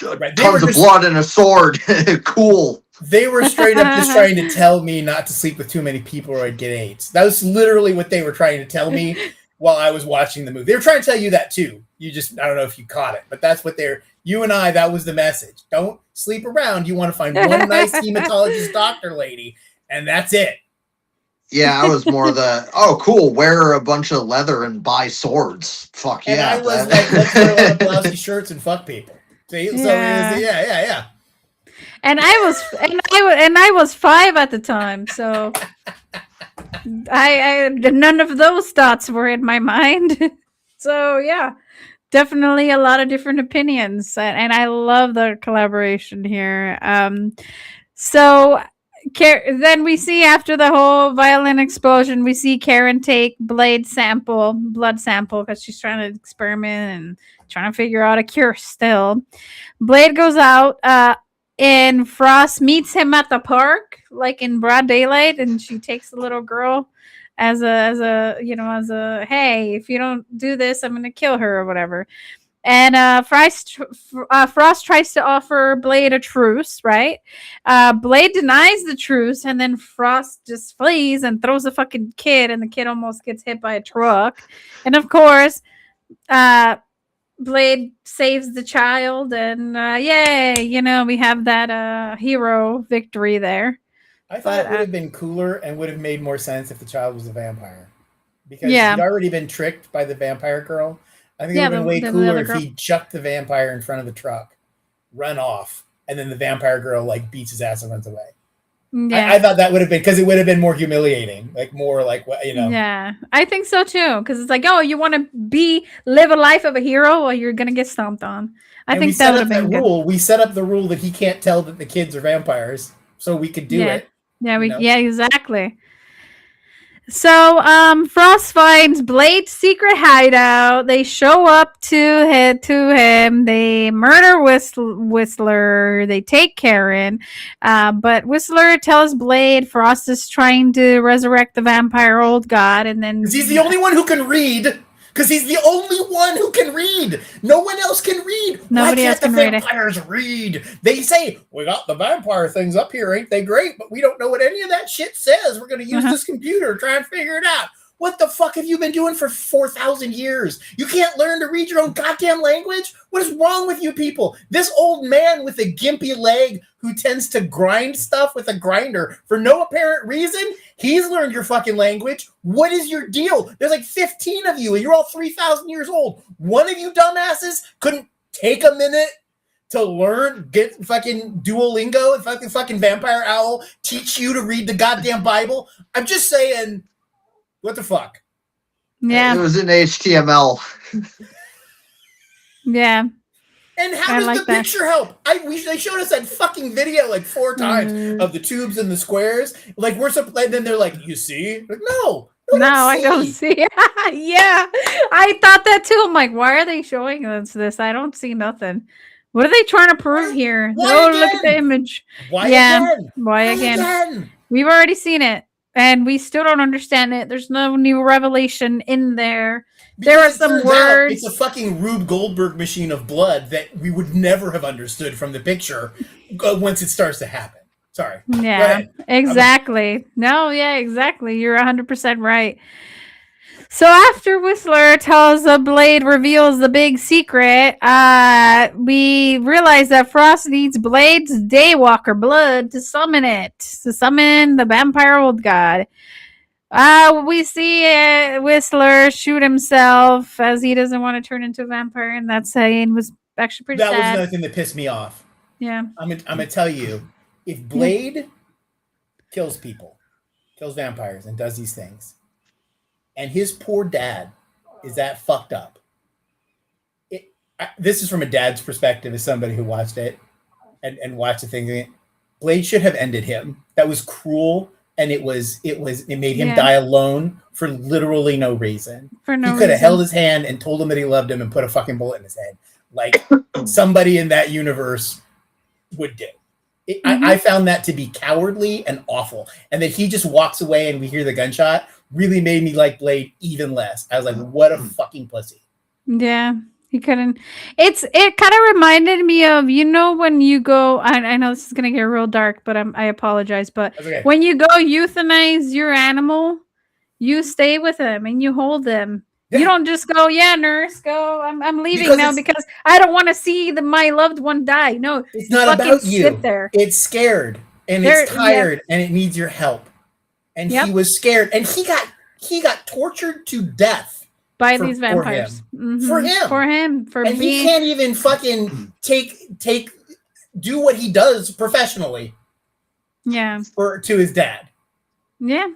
right. Tons of blood and a sword. Cool. They were straight up just trying to tell me not to sleep with too many people or I'd get AIDS. That was literally what they were trying to tell me while I was watching the movie. They were trying to tell you that too. I don't know if you caught it, but that's what that was the message. Don't sleep around. You want to find one nice hematologist doctor lady, and that's it. Yeah, I was more cool, wear a bunch of leather and buy swords. Fuck yeah. And I was like, let's wear a lot of blousy shirts and fuck people. See? So yeah. And I was 5 at the time, so I none of those thoughts were in my mind. So yeah, definitely a lot of different opinions, and I love the collaboration here. So then we see, after the whole violent explosion, we see Karen take blood sample, because she's trying to experiment and trying to figure out a cure still. Blade goes out, and Frost meets him at the park, like in broad daylight, and she takes the little girl as a hey, if you don't do this, I'm gonna kill her or whatever. And Frost tries to offer Blade a truce, right? Blade denies the truce, and then Frost just flees and throws a fucking kid, and the kid almost gets hit by a truck. And of course, Blade saves the child, and yay, we have that hero victory there. I thought it would have been cooler and would have made more sense if the child was a vampire. Because he'd already been tricked by the vampire girl. I think it would have been way cooler if he chucked the vampire in front of the truck, run off, and then the vampire girl beats his ass and runs away. Yeah. I thought that would have been, because it would have been more humiliating, more Yeah, I think so too. Because it's like, oh, you want to live a life of a hero, or you're gonna get stomped on. I think that would have been good. We set up the rule that he can't tell that the kids are vampires, so we could do it. Yeah, exactly. So Frost finds Blade's secret hideout. They show up to him. They murder Whistler. They take Karen. But Whistler tells Blade Frost is trying to resurrect the vampire old god, and then he's the only one who can read. Because he's the only one who can read. No one else can read. Nobody else can read. Vampires read. They say, we got the vampire things up here. Ain't they great? But we don't know what any of that shit says. We're going to use this computer, try and figure it out. What the fuck have you been doing for 4,000 years? You can't learn to read your own goddamn language? What is wrong with you people? This old man with a gimpy leg who tends to grind stuff with a grinder for no apparent reason, he's learned your fucking language. What is your deal? There's 15 of you, and you're all 3,000 years old. One of you dumbasses couldn't take a minute to learn, get fucking Duolingo and fucking Vampire Owl teach you to read the goddamn Bible? I'm just saying... What the fuck? Yeah. It was in HTML. Yeah. And how does the picture help? They showed us that fucking video 4 times of the tubes and the squares. We're so, and then they're like, you see? No, I don't see. Yeah. I thought that too. I'm like, why are they showing us this? I don't see nothing. What are they trying to prove here? Look at the image. Why again? Why again? We've already seen it. And we still don't understand it. There's no new revelation in there. There are some words. It's a fucking Rube Goldberg machine of blood that we would never have understood from the picture once it starts to happen. Sorry. Yeah, exactly. Exactly. You're 100% right. So after Whistler tells Blade reveals the big secret, we realize that Frost needs Blade's Daywalker blood to summon the vampire old god. We see Whistler shoot himself as he doesn't want to turn into a vampire, and that scene was actually pretty sad. That was another thing that pissed me off. Yeah. I'm gonna tell you, if Blade kills people, kills vampires, and does these things, and his poor dad is that fucked up. This is from a dad's perspective, as somebody who watched it and watched the thing. Blade should have ended him. That was cruel, and it made him die alone for literally no reason. For no he could have reason. held his hand and told him that he loved him and put a fucking bullet in his head, like somebody in that universe would do. I found that to be cowardly and awful, and that he just walks away and we hear the gunshot really made me like Blade even less. I was like, what a fucking pussy. Yeah. He couldn't. It kind of reminded me of, when you go. I know this is gonna get real dark, but I apologize. But Okay. when you go euthanize your animal, you stay with them and you hold them. Yeah. You don't just go, yeah, nurse, go. I'm leaving because I don't want to see my loved one die. No, it's not about you. Sit there. It's scared and it's tired and it needs your help. And he was scared and he got tortured to death. By these vampires. For him. And he can't even fucking do what he does professionally. Yeah. To his dad. Yeah.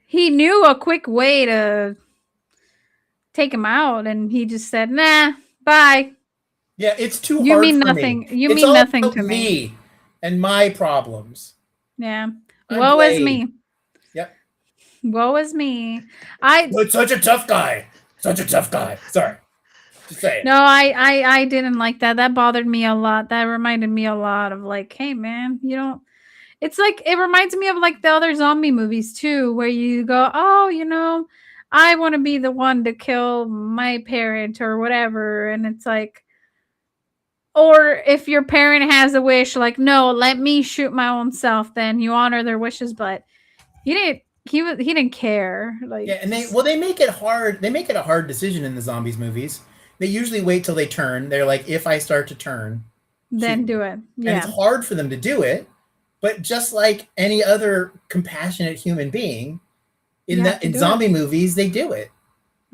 He knew a quick way to take him out, and he just said, nah, bye. Yeah, it's too hard for me. You mean nothing to me. And my problems. Yeah. Woe is me. Yep. Woe is me. But such a tough guy. Sorry. Just saying. No, I didn't like that. That bothered me a lot. That reminded me a lot of like, hey man, it's like it reminds me of like the other zombie movies too, where you go, oh, I want to be the one to kill my parent or whatever. And it's like, or if your parent has a wish, like, no, let me shoot my own self, then you honor their wishes. But he didn't care. Like, yeah, and they make it hard. They make it a hard decision in the zombies movies. They usually wait till they turn. They're like, if I start to turn, then do it. Yeah. And it's hard for them to do it. But just like any other compassionate human being, in zombie movies, they do it.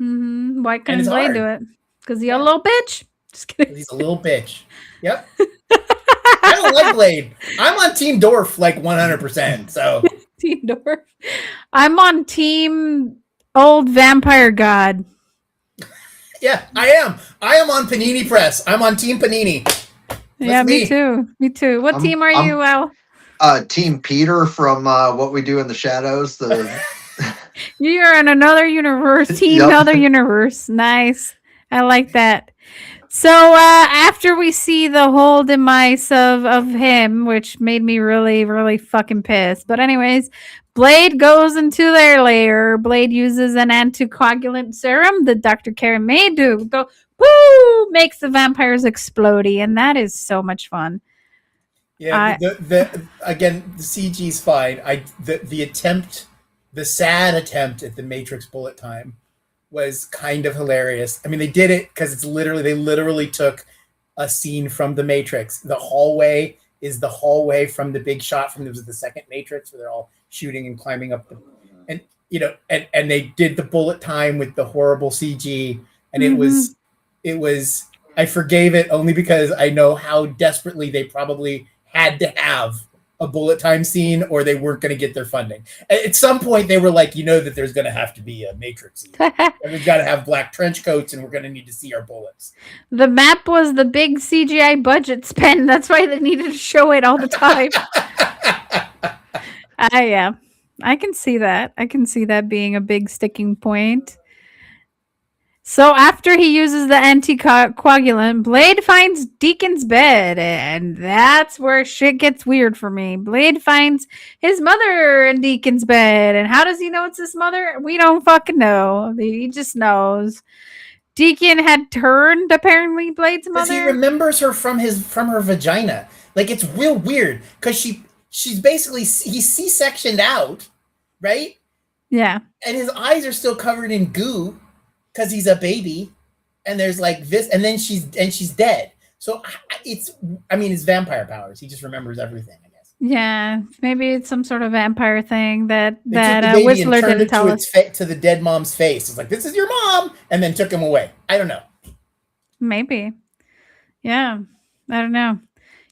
Mm-hmm. Why couldn't Blade do it? Because he's a little bitch. Just kidding. He's a little bitch. Yep. I don't like Blade. I'm on Team Dorf like 100%. So Team Dorf. I'm on Team Old Vampire God. Yeah, I am. I am on Panini Press. I'm on Team Panini. Yeah, me too. Me too. What team are you, Al? Team Peter from What We Do in the Shadows. You're in another universe. Team Another Universe. Nice. I like that. So after we see the whole demise of him, which made me really, really fucking pissed. But anyways, Blade goes into their lair. Blade uses an anticoagulant serum that Dr. Karen made to go, woo, makes the vampires explode. And that is so much fun. Yeah, again, the CG's fine. The sad attempt at the Matrix bullet time was kind of hilarious. I mean, they did it because they literally took a scene from the Matrix. The hallway is the hallway from the big shot from the second Matrix, where they're all shooting and climbing up and they did the bullet time with the horrible CG, and it was I forgave it only because I know how desperately they probably had to have a bullet time scene or they weren't going to get their funding. At some point they were like, that there's going to have to be a Matrix scene. And we've got to have black trench coats and we're going to need to see our bullets. The map was the big CGI budget spend. That's why they needed to show it all the time. I can see that. I can see that being a big sticking point. So after he uses the anticoagulant, Blade finds Deacon's bed, and that's where shit gets weird for me. Blade finds his mother in Deacon's bed, and how does he know it's his mother? We don't fucking know. He just knows. Deacon had turned, apparently, Blade's mother. Because he remembers her from her vagina. Like, it's real weird, because she's basically, he's C-sectioned out, right? Yeah. And his eyes are still covered in goo. Because he's a baby, and there's like this, and then she's dead. So it's vampire powers. He just remembers everything, I guess. Yeah, maybe it's some sort of vampire thing that Whistler didn't tell us. To the dead mom's face. It's like, this is your mom, and then took him away. I don't know. Maybe. Yeah, I don't know.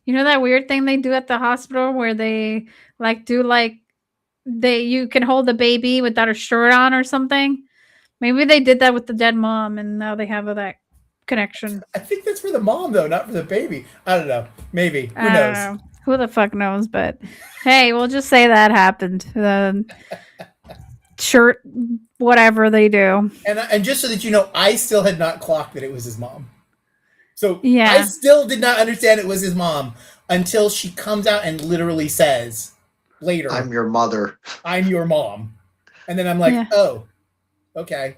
You know that weird thing they do at the hospital where they like do like they you can hold the baby without a shirt on or something? Maybe they did that with the dead mom and now they have that connection. I think that's for the mom though, not for the baby. I don't know. Maybe. Who I don't knows? know. Who the fuck knows? But hey, we'll just say that happened. Shirt, whatever they do. And just so that you know, I still had not clocked that it was his mom. So I Yeah. still did not understand it was his mom until she comes out and literally says later, I'm your mother. I'm your mom. And then I'm like, Yeah. oh, okay.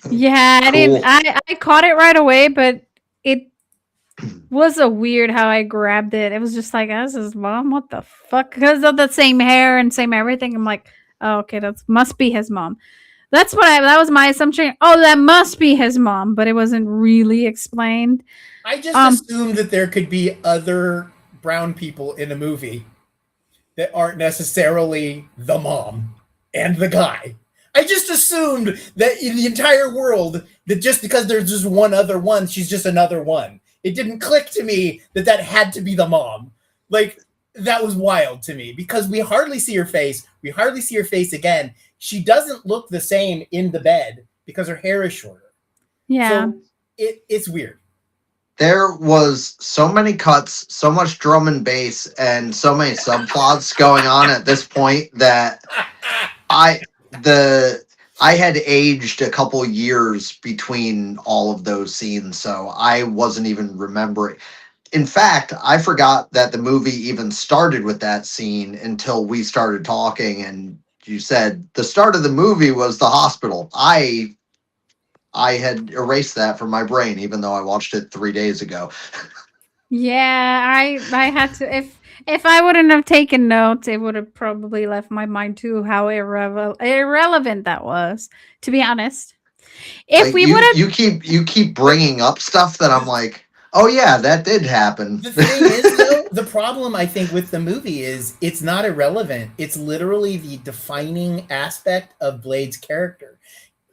Yeah, I didn't. Cool. I caught it right away, but it was a weird how I grabbed it. It was just like, "That's his mom. What the fuck?" Because of the same hair and same everything. I'm like, "Oh, okay, that must be his mom." That's what that was my assumption. Oh, that must be his mom, but it wasn't really explained. I just Um, assumed that there could be other brown people in a movie that aren't necessarily the mom and the guy. I just assumed that in the entire world, that just because there's just one other one, she's just another one. It didn't click to me that that had to be the mom. Like, that was wild to me because we hardly see her face. We hardly see her face again. She doesn't look the same in the bed because her hair is shorter. yeah. So it's weird. There was so many cuts, so much drum and bass, and so many subplots going on at this point that I the I had aged a couple years between all of those scenes, so I wasn't even remembering. In fact, I forgot that the movie even started with that scene until we started talking, and you said the start of the movie was the hospital. I had erased that from my brain, even though I watched it 3 days ago. Yeah, I had to if I wouldn't have taken notes, it would have probably left my mind too how irrelevant that was, to be honest. If Like we would have you keep bringing up stuff that I'm like, oh yeah, that did happen. The thing is, though, the problem I think with the movie is it's not irrelevant. It's literally the defining aspect of Blade's character,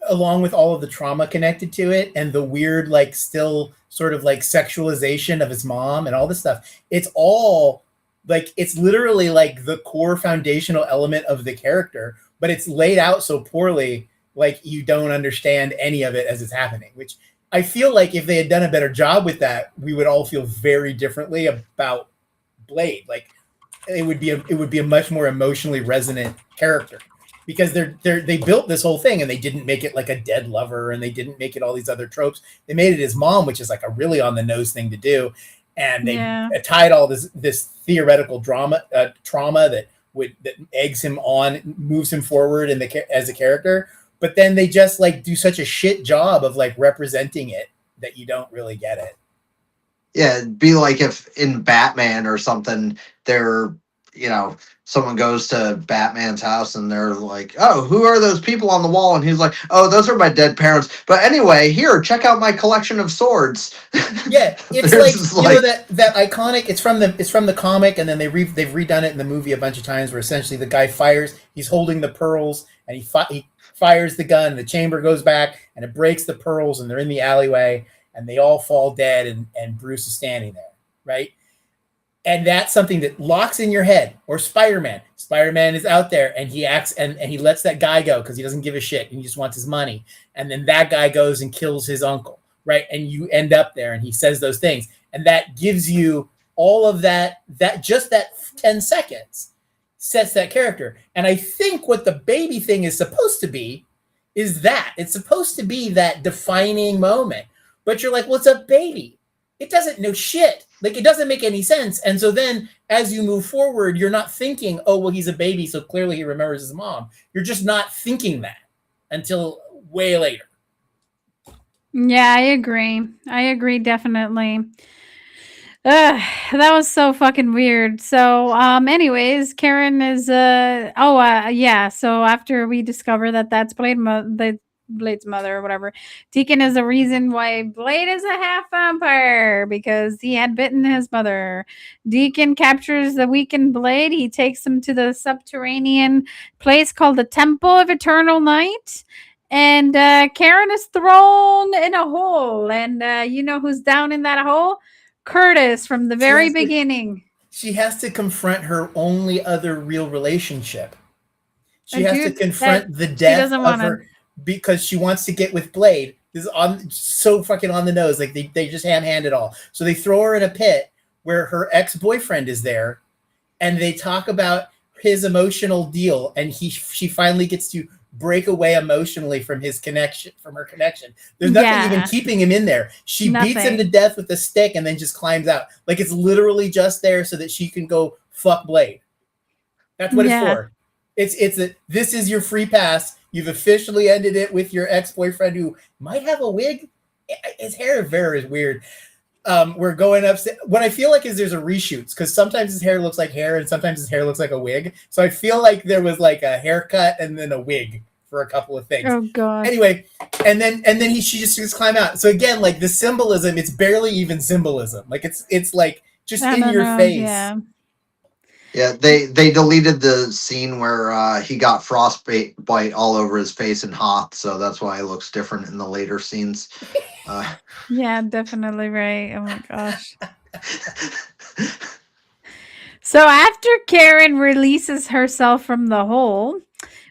along with all of the trauma connected to it and the weird, like, still sort of like sexualization of his mom and all this stuff. It's all like, it's literally like the core foundational element of the character, but it's laid out so poorly, like you don't understand any of it as it's happening, which I feel like if they had done a better job with that, we would all feel very differently about Blade. Like, it would be a much more emotionally resonant character because they built this whole thing and they didn't make it like a dead lover and they didn't make it all these other tropes. They made it his mom, which is like a really on the nose thing to do, and they yeah. tied all this theoretical trauma that eggs him on, moves him forward as a character. But then they just like do such a shit job of like representing it that you don't really get it. Yeah, it'd be like if in Batman or something, they're, someone goes to Batman's house and they're like, oh, who are those people on the wall? And he's like, oh, those are my dead parents. But anyway, here, check out my collection of swords. Yeah, it's like, you know, that iconic. It's from the comic, and then they've redone it in the movie a bunch of times. Where essentially the guy fires, he's holding the pearls, and he fires the gun, and the chamber goes back, and it breaks the pearls, and they're in the alleyway, and they all fall dead, and Bruce is standing there, right? And that's something that locks in your head. Or Spider-Man. Spider-Man is out there and he acts and he lets that guy go because he doesn't give a shit and he just wants his money. And then that guy goes and kills his uncle, right? And you end up there and he says those things. And that gives you all of that just that 10 seconds sets that character. And I think what the baby thing is supposed to be is that. It's supposed to be that defining moment. But you're like, well, it's a baby. It doesn't know shit. Like, it doesn't make any sense. And so then as you move forward, you're not thinking, oh, well, he's a baby, so clearly he remembers his mom. You're just not thinking that until way later. Yeah, I agree. I agree definitely. That was so fucking weird. So, anyways, Karen is yeah. So after we discover that that's Blade's mother or whatever, Deacon is the reason why Blade is a half vampire because he had bitten his mother. Deacon captures the weakened Blade. He takes him to the subterranean place called the Temple of Eternal Night. And Karen is thrown in a hole. And you know who's down in that hole? Curtis from the very has to- beginning. She has to confront her only other real relationship. She A has to dude confront that the she death doesn't of wanna- her because she wants to get with Blade. This is on so fucking on the nose. Like they just hand it all. So they throw her in a pit where her ex-boyfriend is there, and they talk about his emotional deal, and she finally gets to break away emotionally from her connection. There's nothing even keeping him in there. She beats him to death with a stick and then just climbs out. Like it's literally just there so that she can go fuck Blade. That's what it's for. This is your free pass. You've officially ended it with your ex-boyfriend who might have a wig. His hair is very weird. We're going upstairs. What I feel like is there's a reshoots because sometimes his hair looks like hair and sometimes his hair looks like a wig. So I feel like there was like a haircut and then a wig for a couple of things. Oh god. Anyway, and then she just climb out. So again, like the symbolism, it's barely even symbolism. Like it's like just in your face. Yeah. Yeah, they deleted the scene where he got frostbite all over his face in Hoth, so that's why it looks different in the later scenes. Yeah, definitely right. Oh my gosh. So after Karen releases herself from the hole,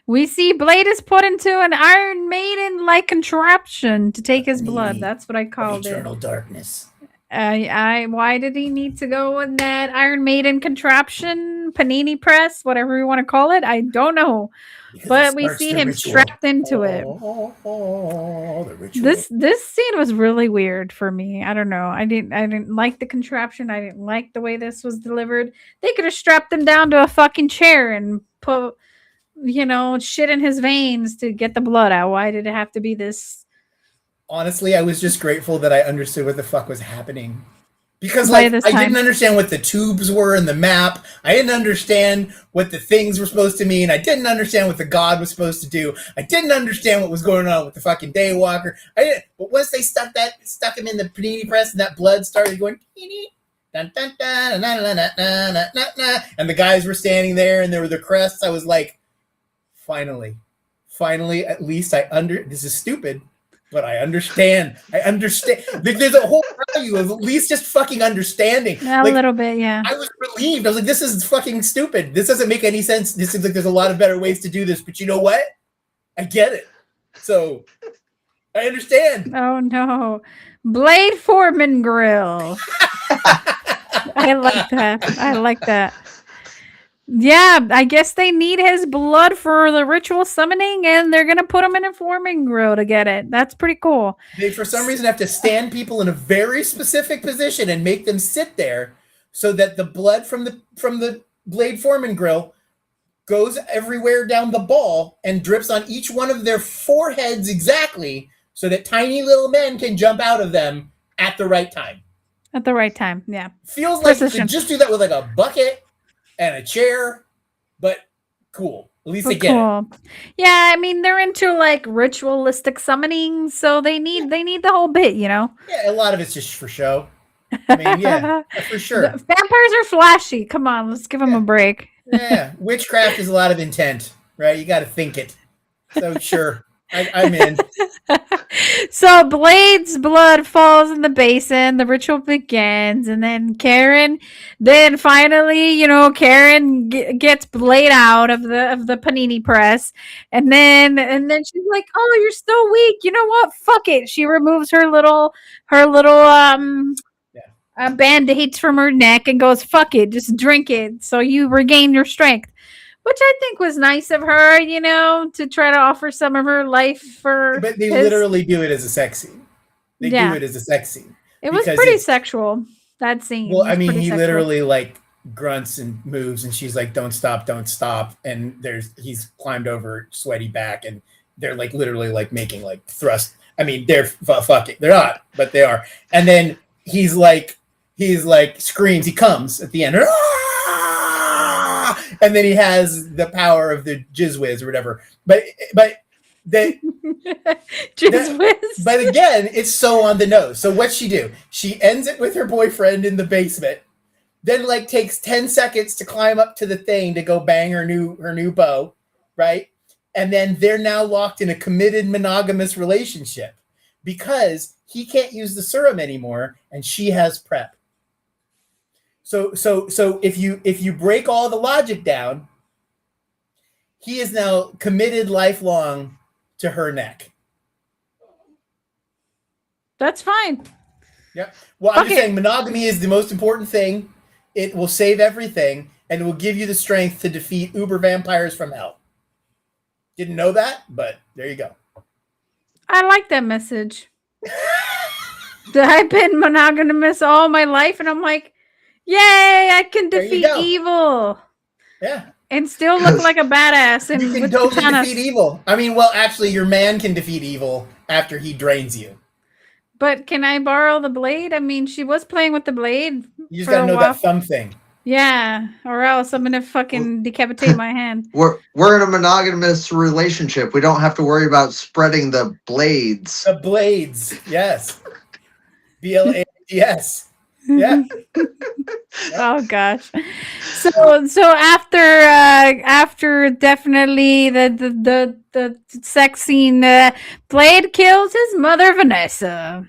we see Blade is put into an Iron Maiden-like contraption to take his blood. That's what I called it. Eternal darkness. Why did he need to go in that Iron Maiden contraption, panini press, whatever you want to call it? I don't know. But we see him strapped into it. This scene was really weird for me. I don't know. I didn't like the contraption. I didn't like the way this was delivered. They could have strapped him down to a fucking chair and put, shit in his veins to get the blood out. Why did it have to be this? Honestly, I was just grateful that I understood what the fuck was happening. Because I didn't understand what the tubes were in the map. I didn't understand what the things were supposed to mean. I didn't understand what the god was supposed to do. I didn't understand what was going on with the fucking Daywalker. But once they stuck him in the panini press and that blood started going, dun, dun, dun, na, na, na, na, na, na, na, and the guys were standing there and there were the crests, I was like, finally, at least this is stupid. But I understand. There's a whole value of at least just fucking understanding. A little bit, yeah. I was relieved. I was like, this is fucking stupid. This doesn't make any sense. This seems like there's a lot of better ways to do this. But you know what? I get it. So I understand. Oh no. Blade Foreman grill. I like that. Yeah, I guess they need his blood for the ritual summoning, and they're going to put him in a forming grill to get it. That's pretty cool. They, for some reason, have to stand people in a very specific position and make them sit there so that the blood from the Blade Foreman grill goes everywhere down the ball and drips on each one of their foreheads exactly so that tiny little men can jump out of them at the right time. At the right time, yeah. Feels like you could just do that with like a bucket and a chair, but cool. At least they get it. Yeah, I mean they're into like ritualistic summoning, so they need the whole bit, Yeah, a lot of it's just for show. I mean, yeah, for sure. Vampires are flashy. Come on, let's give them a break. Yeah, witchcraft is a lot of intent, right? You got to think it. So sure. I'm in. So Blade's blood falls in the basin. The ritual begins, and then Karen. Then finally, Karen gets Blade out of the panini press, and then she's like, "Oh, you're still weak. You know what? Fuck it." She removes her little band-aids from her neck and goes, "Fuck it, just drink it, so you regain your strength." Which I think was nice of her, to try to offer some of her life for. But they literally do it as a sex scene. They do it as a sex scene. It was pretty sexual, that scene. Well, I mean, he literally like grunts and moves, and she's like, "Don't stop, don't stop." And he's climbed over sweaty back, and they're like literally like making like thrust. I mean, they're fucking. They're not, but they are. And then he's like screams. He comes at the end. And then he has the power of the jizz whiz or whatever. But jizz whiz. But again, it's so on the nose. So what's she do? She ends it with her boyfriend in the basement. Then like takes 10 seconds to climb up to the thing to go bang her new beau, right? And then they're now locked in a committed monogamous relationship because he can't use the serum anymore and she has PrEP. So if you break all the logic down, he is now committed lifelong to her neck. That's fine. Yeah. Well, I'm Fuck just it. saying monogamy is the most important thing. It will save everything, and it will give you the strength to defeat uber vampires from hell. Didn't know that, but there you go. I like that message. I've been monogamous all my life, and I'm like, yay, I can There you defeat go. evil Yeah. and still look like a badass You and can with totally katanas. defeat evil. I mean, well, actually, your man can defeat evil after he drains you. But can I borrow the blade? I mean, she was playing with the blade You just for gotta a know while. that thumb thing. Yeah, or else I'm gonna fucking decapitate my hand. We're in a monogamous relationship. We don't have to worry about spreading the blades. The blades, yes. BLADS. Yeah. Oh gosh. So after definitely the sex scene, Blade kills his mother Vanessa.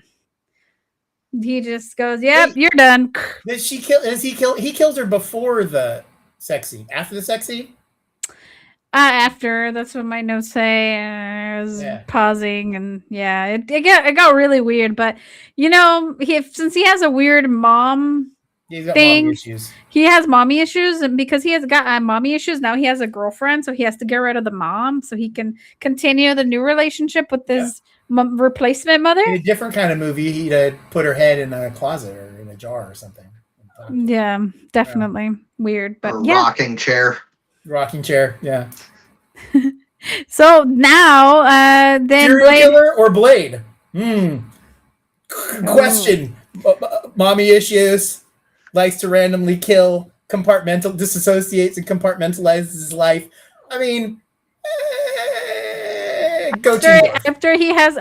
He just goes, "Yep, Wait. you're done." Does she kill? Does he kill? He kills her before the sex scene. After the sex scene. After, that's what my notes say. I was Yeah. pausing, and yeah, it got really weird. But you know, since he has a weird mom He's got thing, mommy issues. he has mommy issues, and because he has got mommy issues, now he has a girlfriend, so he has to get rid of the mom so he can continue the new relationship with his replacement mother. In a different kind of movie, he'd put her head in a closet or in a jar or something. Yeah, definitely weird, but Or yeah. rocking chair. Rocking chair, yeah. So now, then Serial Blade. killer or Blade? Question. Mommy issues. Likes to randomly kill. Disassociates and compartmentalizes his life. I mean, go to After he has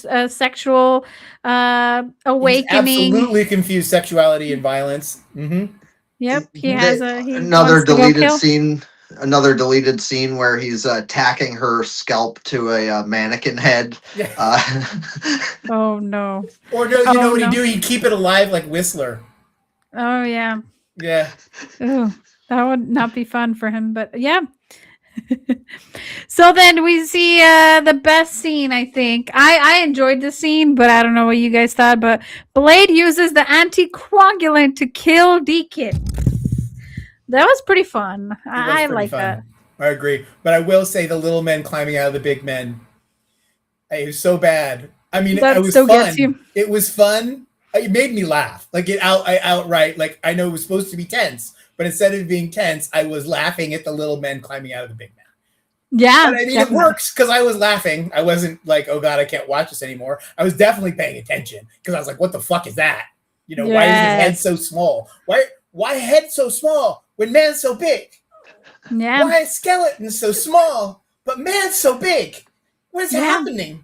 a sexual awakening. He's absolutely confused sexuality and violence. Mm-hmm. Yep, he has he another wants to go deleted kill. scene. Another deleted scene where he's tacking her scalp to a mannequin head. Yeah. Oh no! Or no, you know what he'd do? He'd keep it alive like Whistler. Oh yeah. Yeah. Ooh, that would not be fun for him, but yeah. So then we see the best scene, I think. I enjoyed the scene, but I don't know what you guys thought. But Blade uses the anticoagulant to kill Deacon. That was pretty fun. I like that. I agree. But I will say the little men climbing out of the big men. It was so bad. I mean, That it was still fun. gets you. It was fun. It made me laugh. Like I outright, like I know it was supposed to be tense, but instead of being tense, I was laughing at the little men climbing out of the big men. Yeah. But I mean, definitely. It works because I was laughing. I wasn't like, oh God, I can't watch this anymore. I was definitely paying attention because I was like, what the fuck is that? You know, why is his head so small? Why head so small when man's so big? Yeah. Why is skeleton so small, but man's so big? What is happening?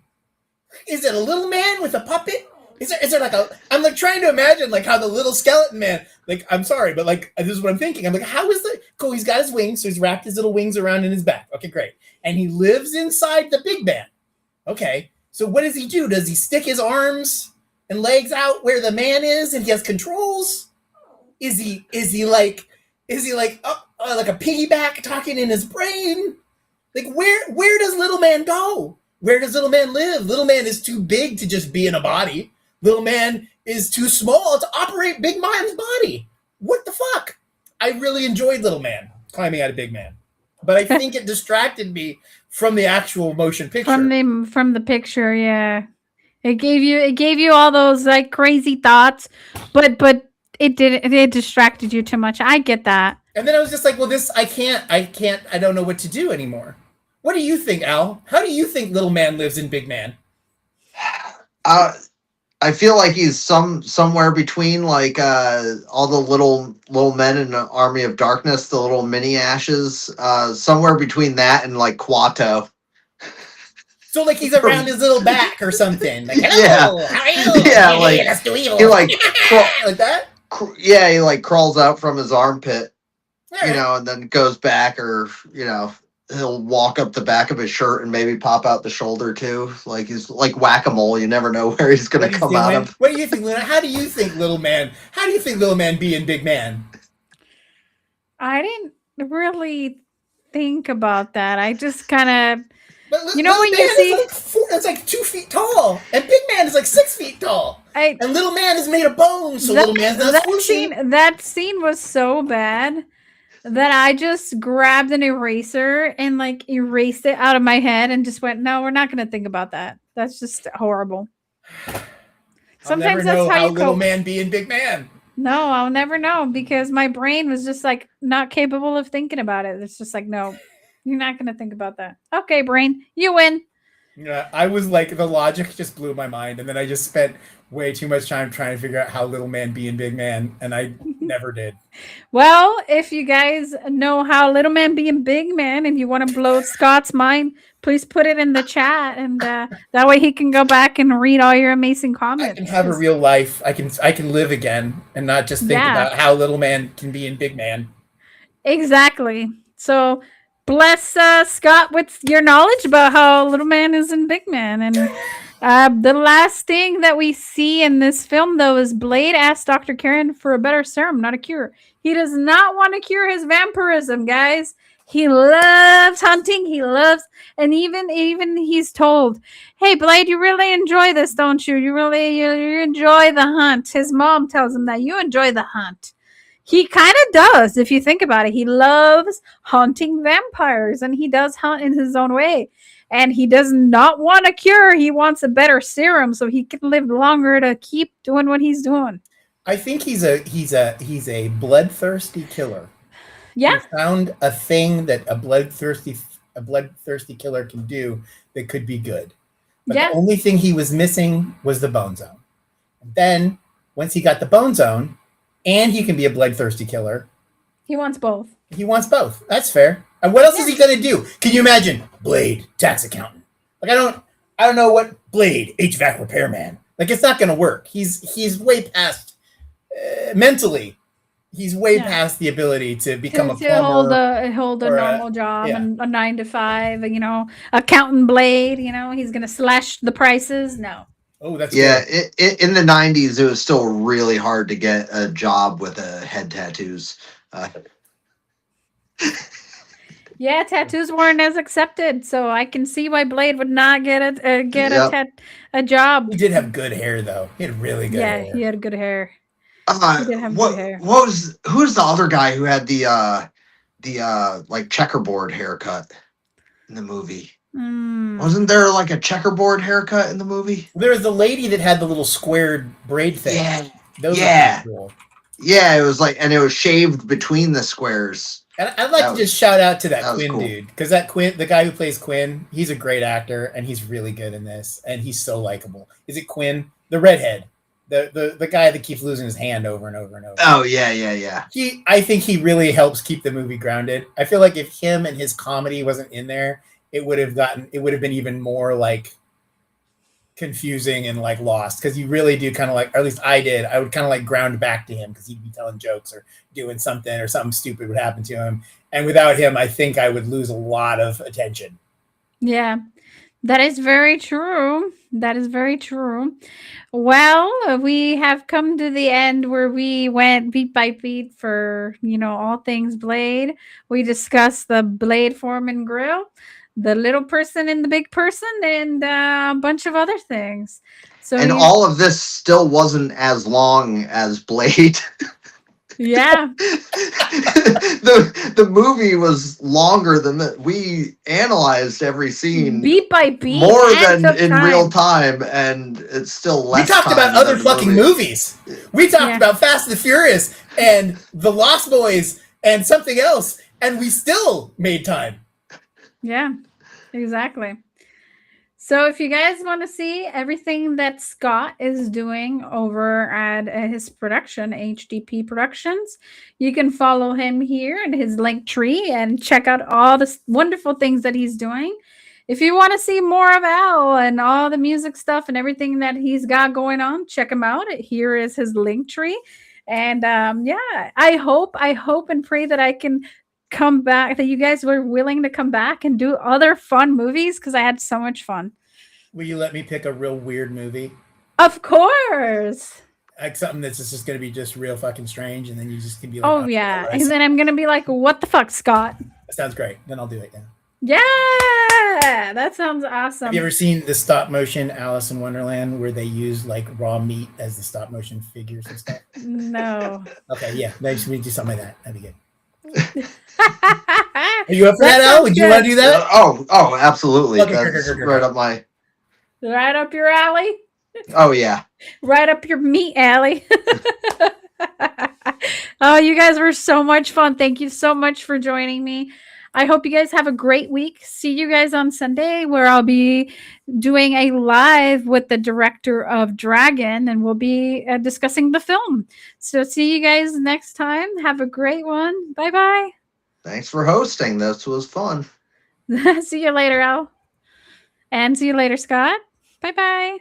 Is it a little man with a puppet? Is there like I'm like trying to imagine like how the little skeleton man, like, I'm sorry, but like, this is what I'm thinking. I'm like, how is cool, he's got his wings, so he's wrapped his little wings around in his back. Okay, great. And he lives inside the big man. Okay, so what does he do? Does he stick his arms and legs out where the man is and he has controls? Is he like like a piggyback talking in his brain? Like where does little man go? Where does little man live? Little man is too big to just be in a body. Little man is too small to operate big man's body. What the fuck? I really enjoyed Little Man climbing out of Big Man, but I think it distracted me from the actual motion picture. From the picture, yeah. It gave you all those like crazy thoughts, but it distracted you too much. I get that. And then I was just like, well, I don't know what to do anymore. What do you think, Al? How do you think Little Man lives in Big Man? I feel like he's somewhere between like all the little men in the Army of Darkness, the little mini Ashes, somewhere between that and like Quato. So like he's around his little back or something. Like, hello, how are you? Yeah, like let's do evil. He like like that. Yeah, he like crawls out from his armpit, All right. and then goes back, or he'll walk up the back of his shirt and maybe pop out the shoulder too. Like he's like whack-a-mole. You never know where he's gonna What he's come out doing? of. What do you think, Luna? How do you think Little Man? How do you think Little Man being Big Man? I didn't really think about that. I just kind of, But you know, Little when Man you is see, like it's like 2 feet tall, and Big Man is like 6 feet tall, I and Little Man is made of bone, so Little Man's not squishy. that scene was so bad that I just grabbed an eraser and like erased it out of my head and just went, no, we're not going to think about that. That's just horrible. I'll never Sometimes that's know how how you Little cope. Man being Big Man. No, I'll never know because my brain was just like not capable of thinking about it. It's just like, no, you're not going to think about that. Okay, brain, you win. Yeah, I was like, the logic just blew my mind, and then I just spent way too much time trying to figure out how Little Man being Big Man, and I never did. Well, if you guys know how Little Man being Big Man and you want to blow Scott's mind, please put it in the chat, and that way he can go back and read all your amazing I can comments. have a real life. I can live again, and not just think Yeah, about how Little Man can be in Big Man. exactly. So bless Scott with your knowledge about how Little Man is in Big Man. And the last thing that we see in this film, though, is Blade asks Dr. Karen for a better serum, not a cure. He does not want to cure his vampirism, guys. He loves hunting. He loves, and even he's told, "Hey, Blade, you really enjoy this, don't you? You enjoy the hunt." His mom tells him that you enjoy the hunt. He kind of does, if you think about it. He loves hunting vampires, and he does hunt in his own way. And he does not want a cure. He wants a better serum so he can live longer to keep doing what he's doing. I think he's a bloodthirsty killer. Yeah, He found a thing that a bloodthirsty killer can do that could be good. But the yeah, only thing he was missing was the bone zone. And then once he got the bone zone, and he can be a bloodthirsty killer, he wants both. he wants both. That's fair. And what else Yeah. is he gonna do? Can you imagine Blade, tax accountant? Like I don't know what Blade, HVAC repairman. Like it's not gonna work. He's way past mentally. He's way Yeah. past the ability to become a To hold plumber. hold a or normal job yeah. and a 9 to 5, accountant Blade, he's gonna slash the prices. No. Oh, that's Yeah, good. in the '90s, it was still really hard to get a job with head tattoos. Uh, Yeah, tattoos weren't as accepted, so I can see why Blade would not get yep. a job. He did have good hair though. He had really good Yeah, hair. he had good hair. He did have good hair. Who's the other guy who had the like checkerboard haircut in the movie? Wasn't there like a checkerboard haircut in the movie? There was the lady that had the little squared braid thing. Yeah. Those Yeah. are cool. Yeah, it was like, and it was shaved between the squares. And I'd like to just shout out to that Quinn cool. dude, because that Quinn, the guy who plays Quinn, he's a great actor and he's really good in this, and he's so likable. Is it Quinn, the redhead, the guy that keeps losing his hand over and over and over? Oh yeah. I think he really helps keep the movie grounded. I feel like if him and his comedy wasn't in there, it would have been even more like confusing and like lost, because you really do kind of like, or at least I did. I would kind of like ground back to him because he'd be telling jokes or doing something, or something stupid would happen to him. And without him, I think I would lose a lot of attention. Yeah, that is very true. That is very true. Well, we have come to the end where we went beat by beat for, all things Blade. We discussed the Blade Foreman grill, the little person and the big person, and a bunch of other things. So And all of this still wasn't as long as Blade. Yeah. the movie was longer than that. We analyzed every scene beat by beat, more than in real time, and it's still less. We talked about other fucking movies. We talked about Fast and the Furious and The Lost Boys and something else, and we still made time. Yeah, exactly. So if you guys want to see everything that Scott is doing over at his production, HDP Productions, you can follow him here in his link tree and check out all the wonderful things that he's doing. If you want to see more of Al and all the music stuff and everything that he's got going on, check him out. Here is his link tree. And I hope and pray that I can come back, that you guys were willing to come back and do other fun movies, because I had so much fun. Will you let me pick a real weird movie? Of course. Like something that's just going to be just real fucking strange, and then you just can be like, Oh, yeah. And then I'm going to be like, what the fuck, Scott? That sounds great. Then I'll do it. Yeah. Yeah, that sounds awesome. Have you ever seen the stop motion Alice in Wonderland where they use like raw meat as the stop motion figures and stuff? No. Okay, yeah. Maybe we do something like that. That'd be good. Are you up for that, Al? Would you want to do that? Oh, absolutely. Okay, That's right up my. Right up your alley? Oh yeah. Right up your meat alley. Oh, you guys were so much fun. Thank you so much for joining me. I hope you guys have a great week. See you guys on Sunday, where I'll be doing a live with the director of Dragon, and we'll be discussing the film. So see you guys next time. Have a great one. Bye-bye. Thanks for hosting. This was fun. See you later, Al. And see you later, Scott. Bye-bye.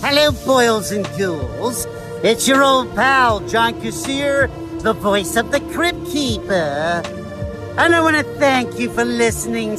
Hello, boils and ghouls. It's your old pal, John Kassir, the voice of the Crypt Keeper. And I want to thank you for listening.